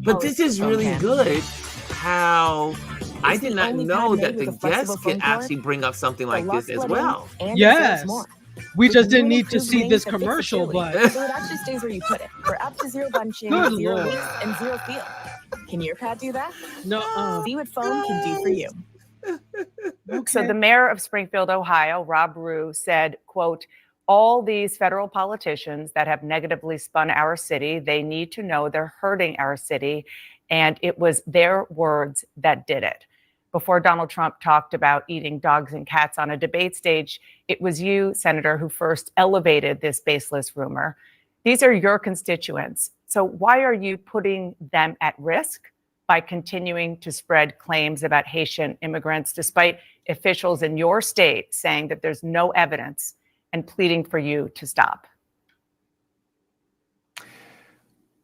but this is really good. How I did not know that the guests could actually bring up something like this as well. Yes. We just didn't need to see this commercial, but so it actually stays where you put it. For up to 0 bunching, 0 leaks, and 0 feel. Can your pad do that? No. See what foam can do for you. Okay. So the mayor of Springfield, Ohio, Rob Rue, said, quote, all these federal politicians that have negatively spun our city, they need to know they're hurting our city. And it was their words that did it. Before Donald Trump talked about eating dogs and cats on a debate stage, it was you, Senator, who first elevated this baseless rumor. These are your constituents. So why are you putting them at risk by continuing to spread claims about Haitian immigrants, despite officials in your state saying that there's no evidence and pleading for you to stop?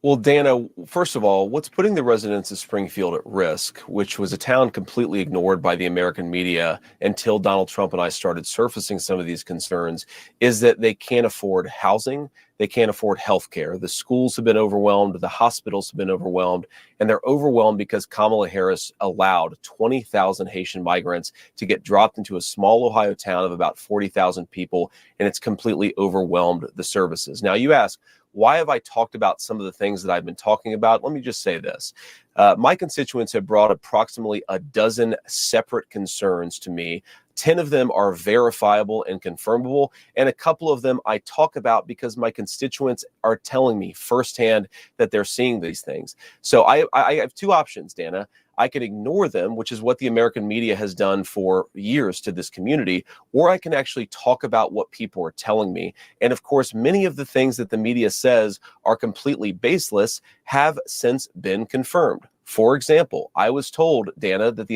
Well, Dana, first of all, what's putting the residents of Springfield at risk, which was a town completely ignored by the American media until Donald Trump and I started surfacing some of these concerns, is that they can't afford housing, they can't afford health care. The schools have been overwhelmed, the hospitals have been overwhelmed, and they're overwhelmed because Kamala Harris allowed 20,000 Haitian migrants to get dropped into a small Ohio town of about 40,000 people, and it's completely overwhelmed the services. Now, you ask, why have I talked about some of the things that I've been talking about? Let me just say this. My constituents have brought approximately a dozen separate concerns to me. 10 of them are verifiable and confirmable, and a couple of them I talk about because my constituents are telling me firsthand that they're seeing these things. So I have two options, Dana. I can ignore them, which is what the American media has done for years to this community, or I can actually talk about what people are telling me. And of course, many of the things that the media says are completely baseless have since been confirmed. For example, I was told, Dana, that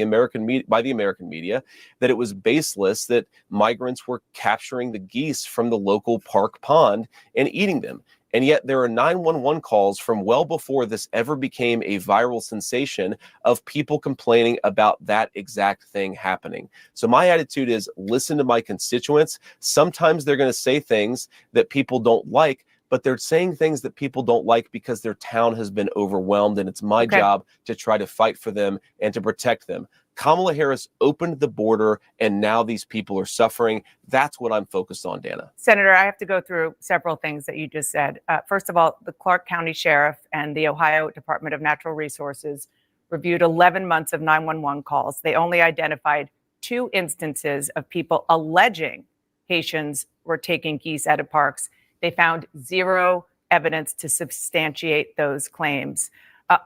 by the American media, that it was baseless that migrants were capturing the geese from the local park pond and eating them. And yet there are 911 calls from well before this ever became a viral sensation of people complaining about that exact thing happening. So my attitude is listen to my constituents. Sometimes they're going to say things that people don't like, but they're saying things that people don't like because their town has been overwhelmed, and it's my job to try to fight for them and to protect them. Kamala Harris opened the border, and now these people are suffering. That's what I'm focused on, Dana. Senator, I have to go through several things that you just said. First of all, the Clark County Sheriff and the Ohio Department of Natural Resources reviewed 11 months of 911 calls. They only identified 2 instances of people alleging Haitians were taking geese out of parks. They found 0 evidence to substantiate those claims.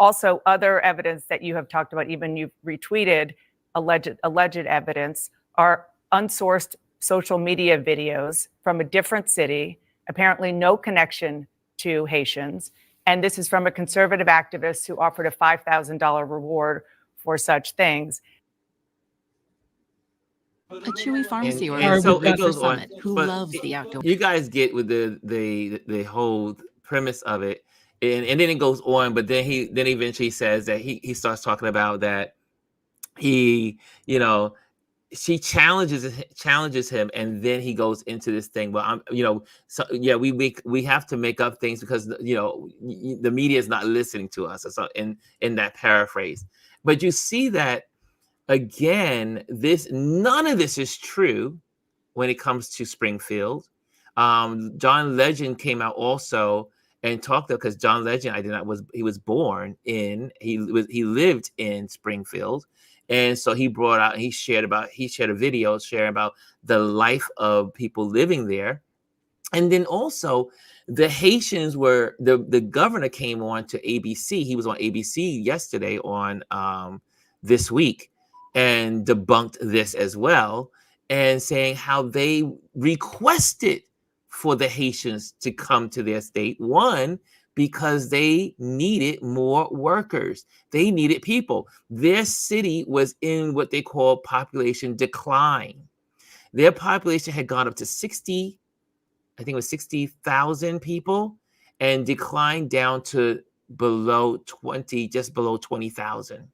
Also, other evidence that you have talked about, even you've retweeted alleged evidence, are unsourced social media videos from a different city, apparently no connection to Haitians. And this is from a conservative activist who offered a $5,000 reward for such things. A Chewy pharmacy or and so it goes Summit, on. who But loves the outdoor. you guys get with the whole premise of it, and then it goes on. But then he eventually says that he starts talking about that he, she challenges him, and then he goes into this thing. Well, we have to make up things because the media is not listening to us. So in that paraphrase, but you see that. Again, none of this is true when it comes to Springfield. John Legend came out also and talked because John Legend, he lived in Springfield, and so he brought out, he shared a video sharing about the life of people living there, and then also the Haitians were the governor came on to ABC. He was on ABC yesterday on This Week, and debunked this as well, and saying how they requested for the Haitians to come to their state. One, because they needed more workers. They needed people. Their city was in what they call population decline. Their population had gone up to 60,000 people, and declined down to just below 20,000.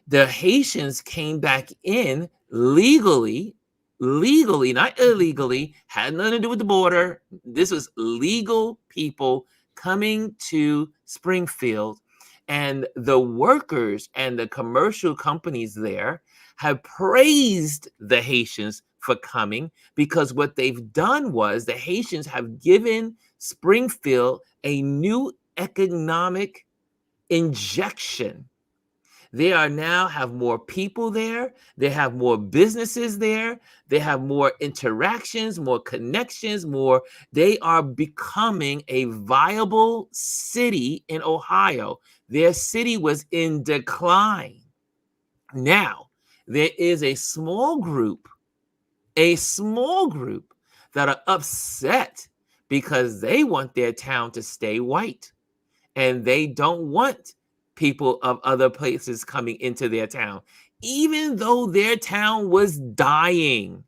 The Haitians came back in legally, not illegally, had nothing to do with the border. This was legal people coming to Springfield, and the workers and the commercial companies there have praised the Haitians for coming, because what they've done was the Haitians have given Springfield a new economic injection. They are now have more people there. They have more businesses there. They have more interactions, more connections, they are becoming a viable city in Ohio. Their city was in decline. Now, there is a small group that are upset because they want their town to stay white, and they don't want people of other places coming into their town, even though their town was dying,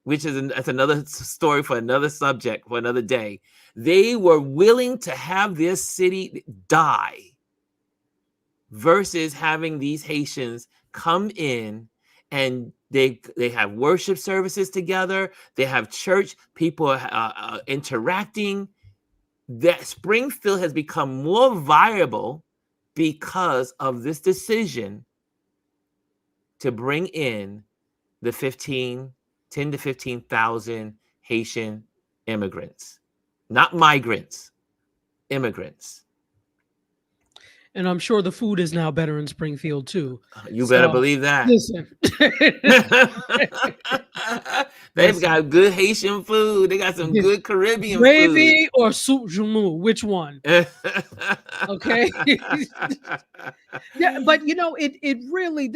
which is that's another story for another subject for another day. They were willing to have their city die versus having these Haitians come in, and they have worship services together. They have church, people are interacting. That Springfield has become more viable because of this decision to bring in the 10 to 15,000 Haitian immigrants, not migrants, immigrants. And I'm sure the food is now better in Springfield too. You better believe that. Listen. They've got good Haitian food. They got some good Caribbean gravy food. or soup joumou, which one? Okay. Yeah, but you know, it really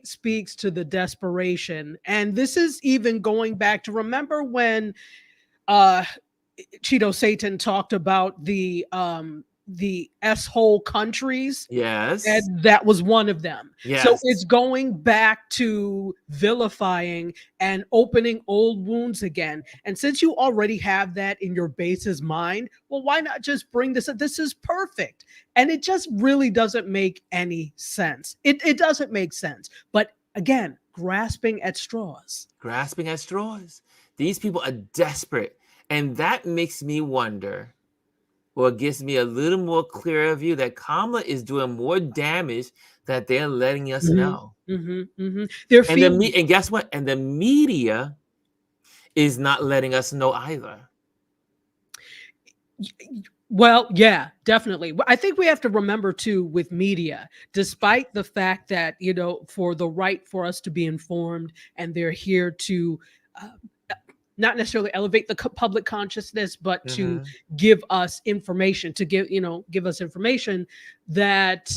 speaks to the desperation. And this is even going back to, remember when Cheeto Satan talked about the S-hole countries? Yes. And that was one of them. Yes. So it's going back to vilifying and opening old wounds again. And since you already have that in your base's mind, well, why not just bring this up? This is perfect. And it just really doesn't make any sense. It doesn't make sense. But again, grasping at straws. Grasping at straws. These people are desperate. And that makes me wonder, or it gives me a little more clearer view that Kamala is doing more damage that they're letting us know. And guess what? And the media is not letting us know either. Well, yeah, definitely. I think we have to remember too, with media, despite the fact that, you know, for the right for us to be informed, and they're here to not necessarily elevate the public consciousness, but to give us information, to give us information, that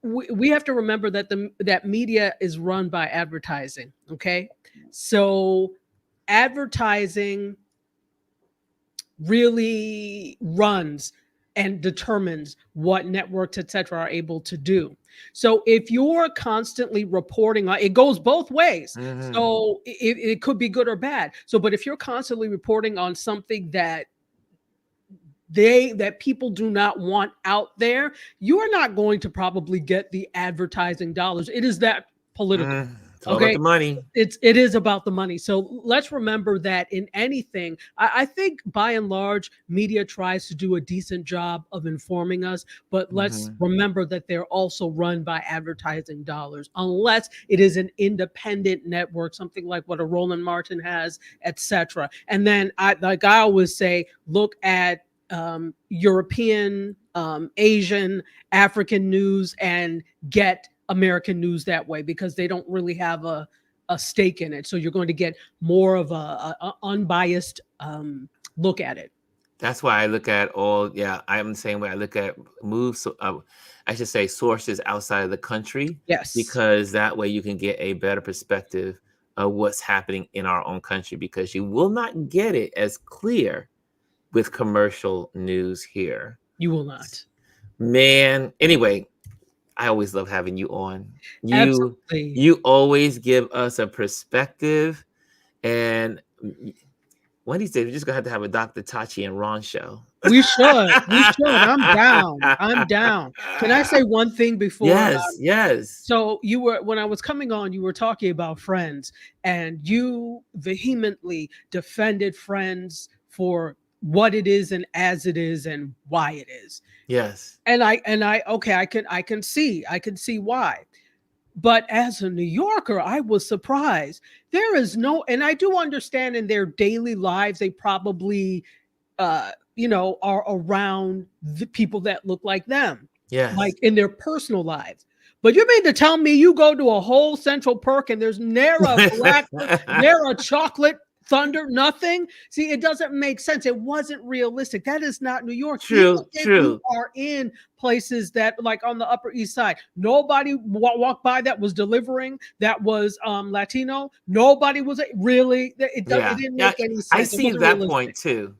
we have to remember that that media is run by advertising. Okay. So advertising really runs and determines what networks, etc., are able to do. So if you're constantly reporting on, it goes both ways. So it could be good or bad. So, but if you're constantly reporting on something that people do not want out there, you're not going to probably get the advertising dollars. It is that political. It's all about the money. It is about the money. So let's remember that in anything, I think by and large, media tries to do a decent job of informing us, but let's remember that they're also run by advertising dollars, unless it is an independent network, something like what a Roland Martin has, etc. And then I always say, look at European, Asian, African news and get American news that way, because they don't really have a stake in it. So you're going to get more of a unbiased look at it. That's why I look at I'm the same way. I look at moves. I should say sources outside of the country. Yes. Because that way you can get a better perspective of what's happening in our own country, because you will not get it as clear with commercial news here. You will not. Man. Anyway, I always love having you on. Absolutely. You always give us a perspective. And one of these days, we're just going to have a Dr. Tachi and Ron show. We should. I'm down. Can I say one thing before? Yes. So when I was coming on, you were talking about Friends, and you vehemently defended Friends for what it is and as it is and why it is. Yes. And I can see why. But as a New Yorker, I was surprised. There is no, and I do understand in their daily lives, they probably, are around the people that look like them. Yes. Like in their personal lives. But you mean to tell me you go to a whole Central Perk and there's ne'er a black, ne'er a chocolate thunder, nothing? See, it doesn't make sense. It wasn't realistic. That is not New York. True. You are in places that, like on the Upper East Side, nobody walked by that was delivering, that was Latino. Nobody was really. It didn't make any sense. I see that point too.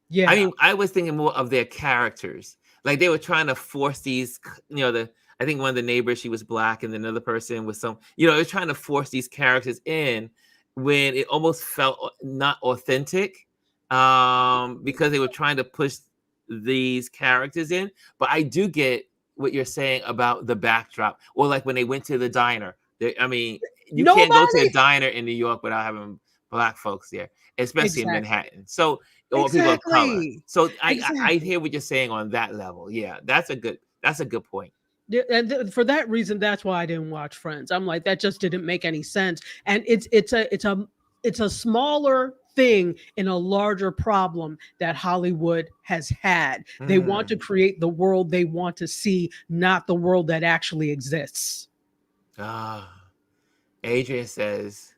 Yeah. I mean, I was thinking more of their characters. Like they were trying to force these, I think one of the neighbors, she was black, and another person was it was trying to force these characters in when it almost felt not authentic, because they were trying to push these characters in. But I do get what you're saying about the backdrop, or like when they went to the diner. I mean, you can't go to a Nobody. diner in New York without having black folks there, especially in Exactly. Manhattan. So, or people of color. Exactly. So I Exactly. hear what you're saying on that level. Yeah, that's a good point. Yeah, and for that reason, that's why I didn't watch Friends. I'm like, that just didn't make any sense. And it's a smaller thing in a larger problem that Hollywood has had. They want to create the world they want to see, not the world that actually exists. Adrian says,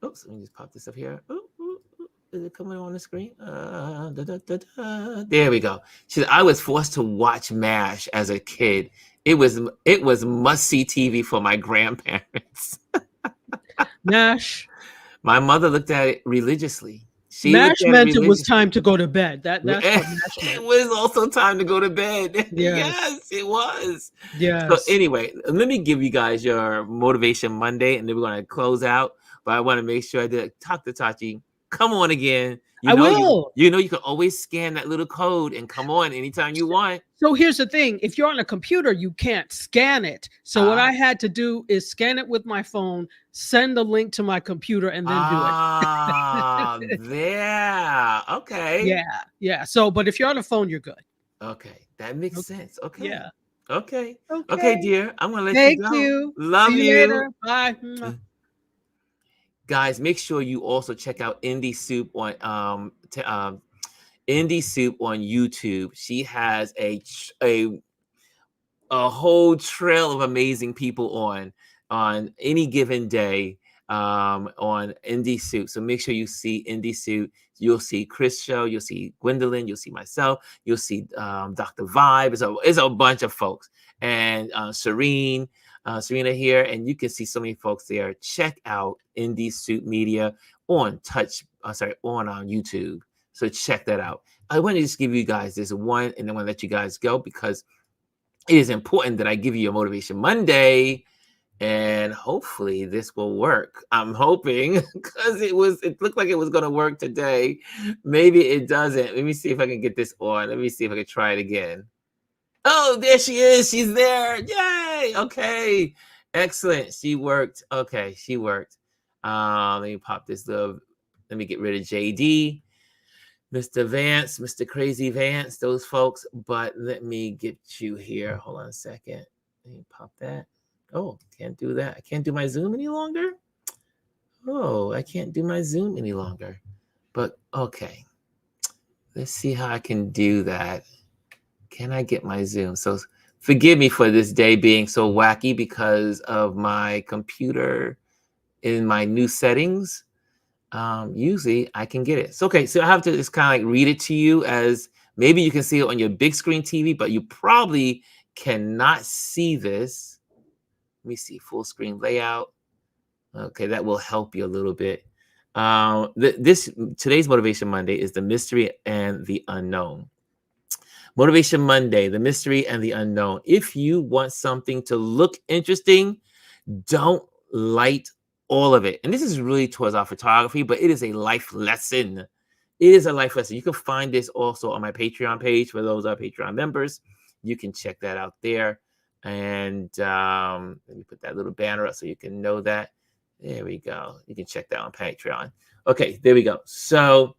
oops, let me just pop this up here. Is it coming on the screen? There we go. She said, I was forced to watch MASH as a kid. It was must-see TV for my grandparents. MASH. My mother looked at it religiously. MASH meant it was time to go to bed. That's what MASH meant. It was also time to go to bed. Yes. Yes, it was. Yes. So anyway, let me give you guys your Motivation Monday, and then we're going to close out. But I want to make sure I did talk to Tachi. Come on again. I will. You can always scan that little code and come on anytime you want. So here's the thing. If you're on a computer, you can't scan it. So what I had to do is scan it with my phone, send the link to my computer, and then do it. Yeah. Okay. Yeah. So, but if you're on a phone, you're good. Okay. That makes sense. Okay. Yeah. Okay, dear. I'm going to let you go. Thank you. Love See you. Later. Bye. Guys, make sure you also check out Indie Soup on Indie Soup on YouTube. She has a whole trail of amazing people on any given day on Indie Soup. So make sure you see Indie Soup. You'll see Chris show. You'll see Gwendolyn. You'll see myself. You'll see Dr. Vibe. It's a bunch of folks, and Serena here, and you can see so many folks there. Check out Indie Soup Media on YouTube. So check that out. I want to just give you guys this one, and then I want to let you guys go because it is important that I give you a Motivation Monday, and hopefully this will work. I'm hoping, because it looked like it was going to work today. Maybe it doesn't. Let me see if I can get this on. Let me see if I can try it again. Oh, there she is. She's there. Yay. Okay. Excellent. She worked. Okay. She worked. Let me pop this let me get rid of JD, Mr. Vance, Mr. Crazy Vance, those folks. But let me get you here. Hold on a second. Let me pop that. Oh, can't do that. I can't do my Zoom any longer. Oh, I can't do my Zoom any longer. But okay. Let's see how I can do that. Can I get my Zoom? So forgive me for this day being so wacky because of my computer in my new settings. Usually I can get it. So, okay, so I have to just kind of like read it to you, as maybe you can see it on your big screen TV, but you probably cannot see this. Let me see, full screen layout. Okay, that will help you a little bit. Today's Motivation Monday is the mystery and the unknown. Motivation Monday, the mystery and the unknown. If you want something to look interesting, don't light all of it. And this is really towards our photography, but it is a life lesson. It is a life lesson. You can find this also on my Patreon page. For those that are Patreon members, you can check that out there. And let me put that little banner up so you can know that. There we go. You can check that on Patreon. Okay, there we go. So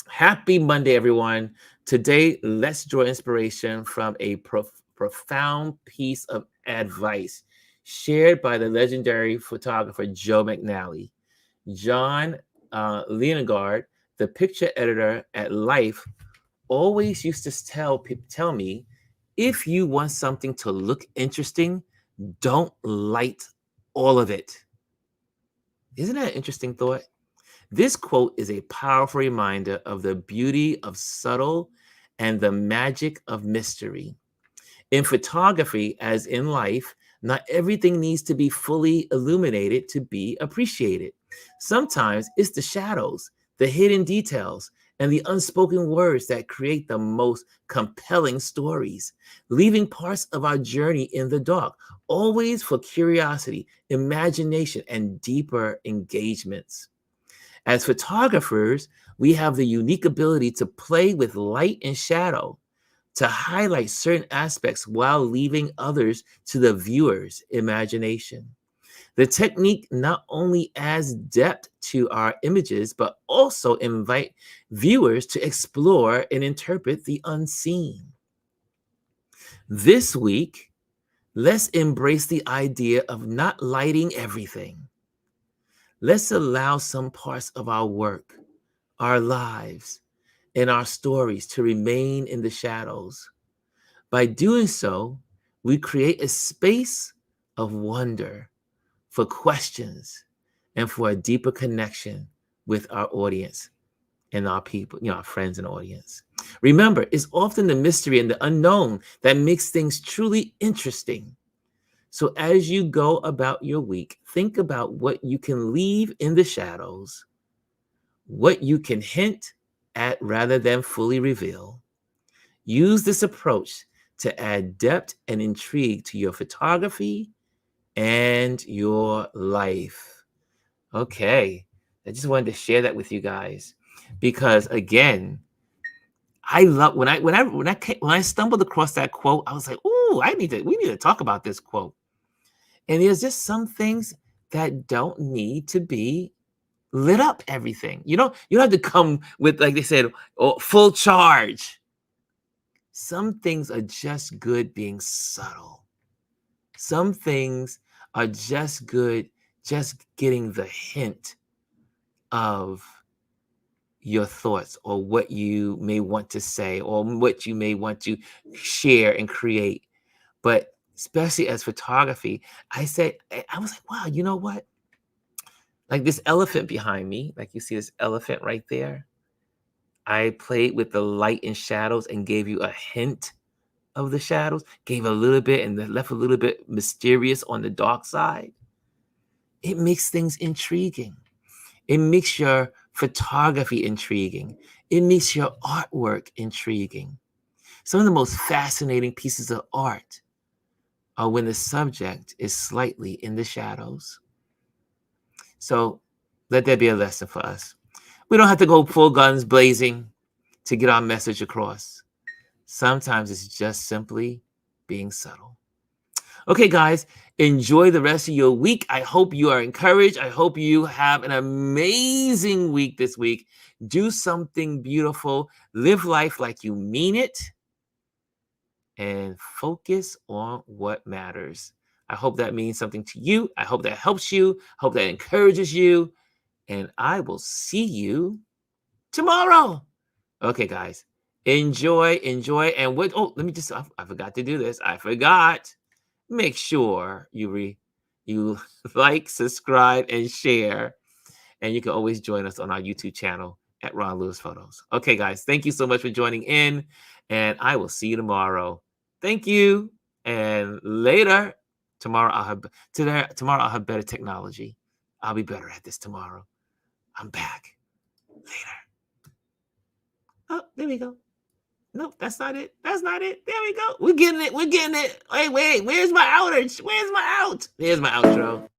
happy Monday, everyone. Today, let's draw inspiration from a profound piece of advice shared by the legendary photographer Joe McNally. John Loengard, the picture editor at Life, always used to tell me, if you want something to look interesting, don't light all of it. Isn't that an interesting thought? This quote is a powerful reminder of the beauty of subtle and the magic of mystery. In photography, as in life, not everything needs to be fully illuminated to be appreciated. Sometimes it's the shadows, the hidden details, and the unspoken words that create the most compelling stories, leaving parts of our journey in the dark, always for curiosity, imagination, and deeper engagements. As photographers, we have the unique ability to play with light and shadow, to highlight certain aspects while leaving others to the viewer's imagination. The technique not only adds depth to our images, but also invite viewers to explore and interpret the unseen. This week, let's embrace the idea of not lighting everything. Let's allow some parts of our work, our lives, and our stories to remain in the shadows. By doing so, we create a space of wonder, for questions, and for a deeper connection with our audience and our people, our friends and audience. Remember, it's often the mystery and the unknown that makes things truly interesting. So as you go about your week, think about what you can leave in the shadows, what you can hint at rather than fully reveal. Use this approach to add depth and intrigue to your photography and your life. Okay, I just wanted to share that with you guys because, again, I love when I stumbled across that quote, I was like, "Ooh, we need to talk about this quote." And there's just some things that don't need to be lit up. Everything, you don't have to come with, like they said, full charge. Some things are just good being subtle. Some things are just good, just getting the hint of your thoughts or what you may want to say or what you may want to share and create. But especially as photography, I was like, wow, you know what? Like this elephant behind me, like you see this elephant right there. I played with the light and shadows and gave you a hint of the shadows, gave a little bit and then left a little bit mysterious on the dark side. It makes things intriguing. It makes your photography intriguing. It makes your artwork intriguing. Some of the most fascinating pieces of art are when the subject is slightly in the shadows. So let that be a lesson for us. We don't have to go full guns blazing to get our message across. Sometimes it's just simply being subtle. Okay, guys, enjoy the rest of your week. I hope you are encouraged. I hope you have an amazing week this week. Do something beautiful. Live life like you mean it. And focus on what matters. I hope that means something to you. I hope that helps you. I hope that encourages you. And I will see you tomorrow. Okay, guys. Enjoy. And let me just, I forgot to do this. I forgot. Make sure you like, subscribe, and share. And you can always join us on our YouTube channel at Ron Lewis Photos. Okay, guys. Thank you so much for joining in. And I will see you tomorrow. Thank you. And later, tomorrow I'll have better technology. I'll be better at this tomorrow. I'm back later. Oh, there we go. Nope, that's not it. There we go. We're getting it. Wait. Where's my outage? There's my outro.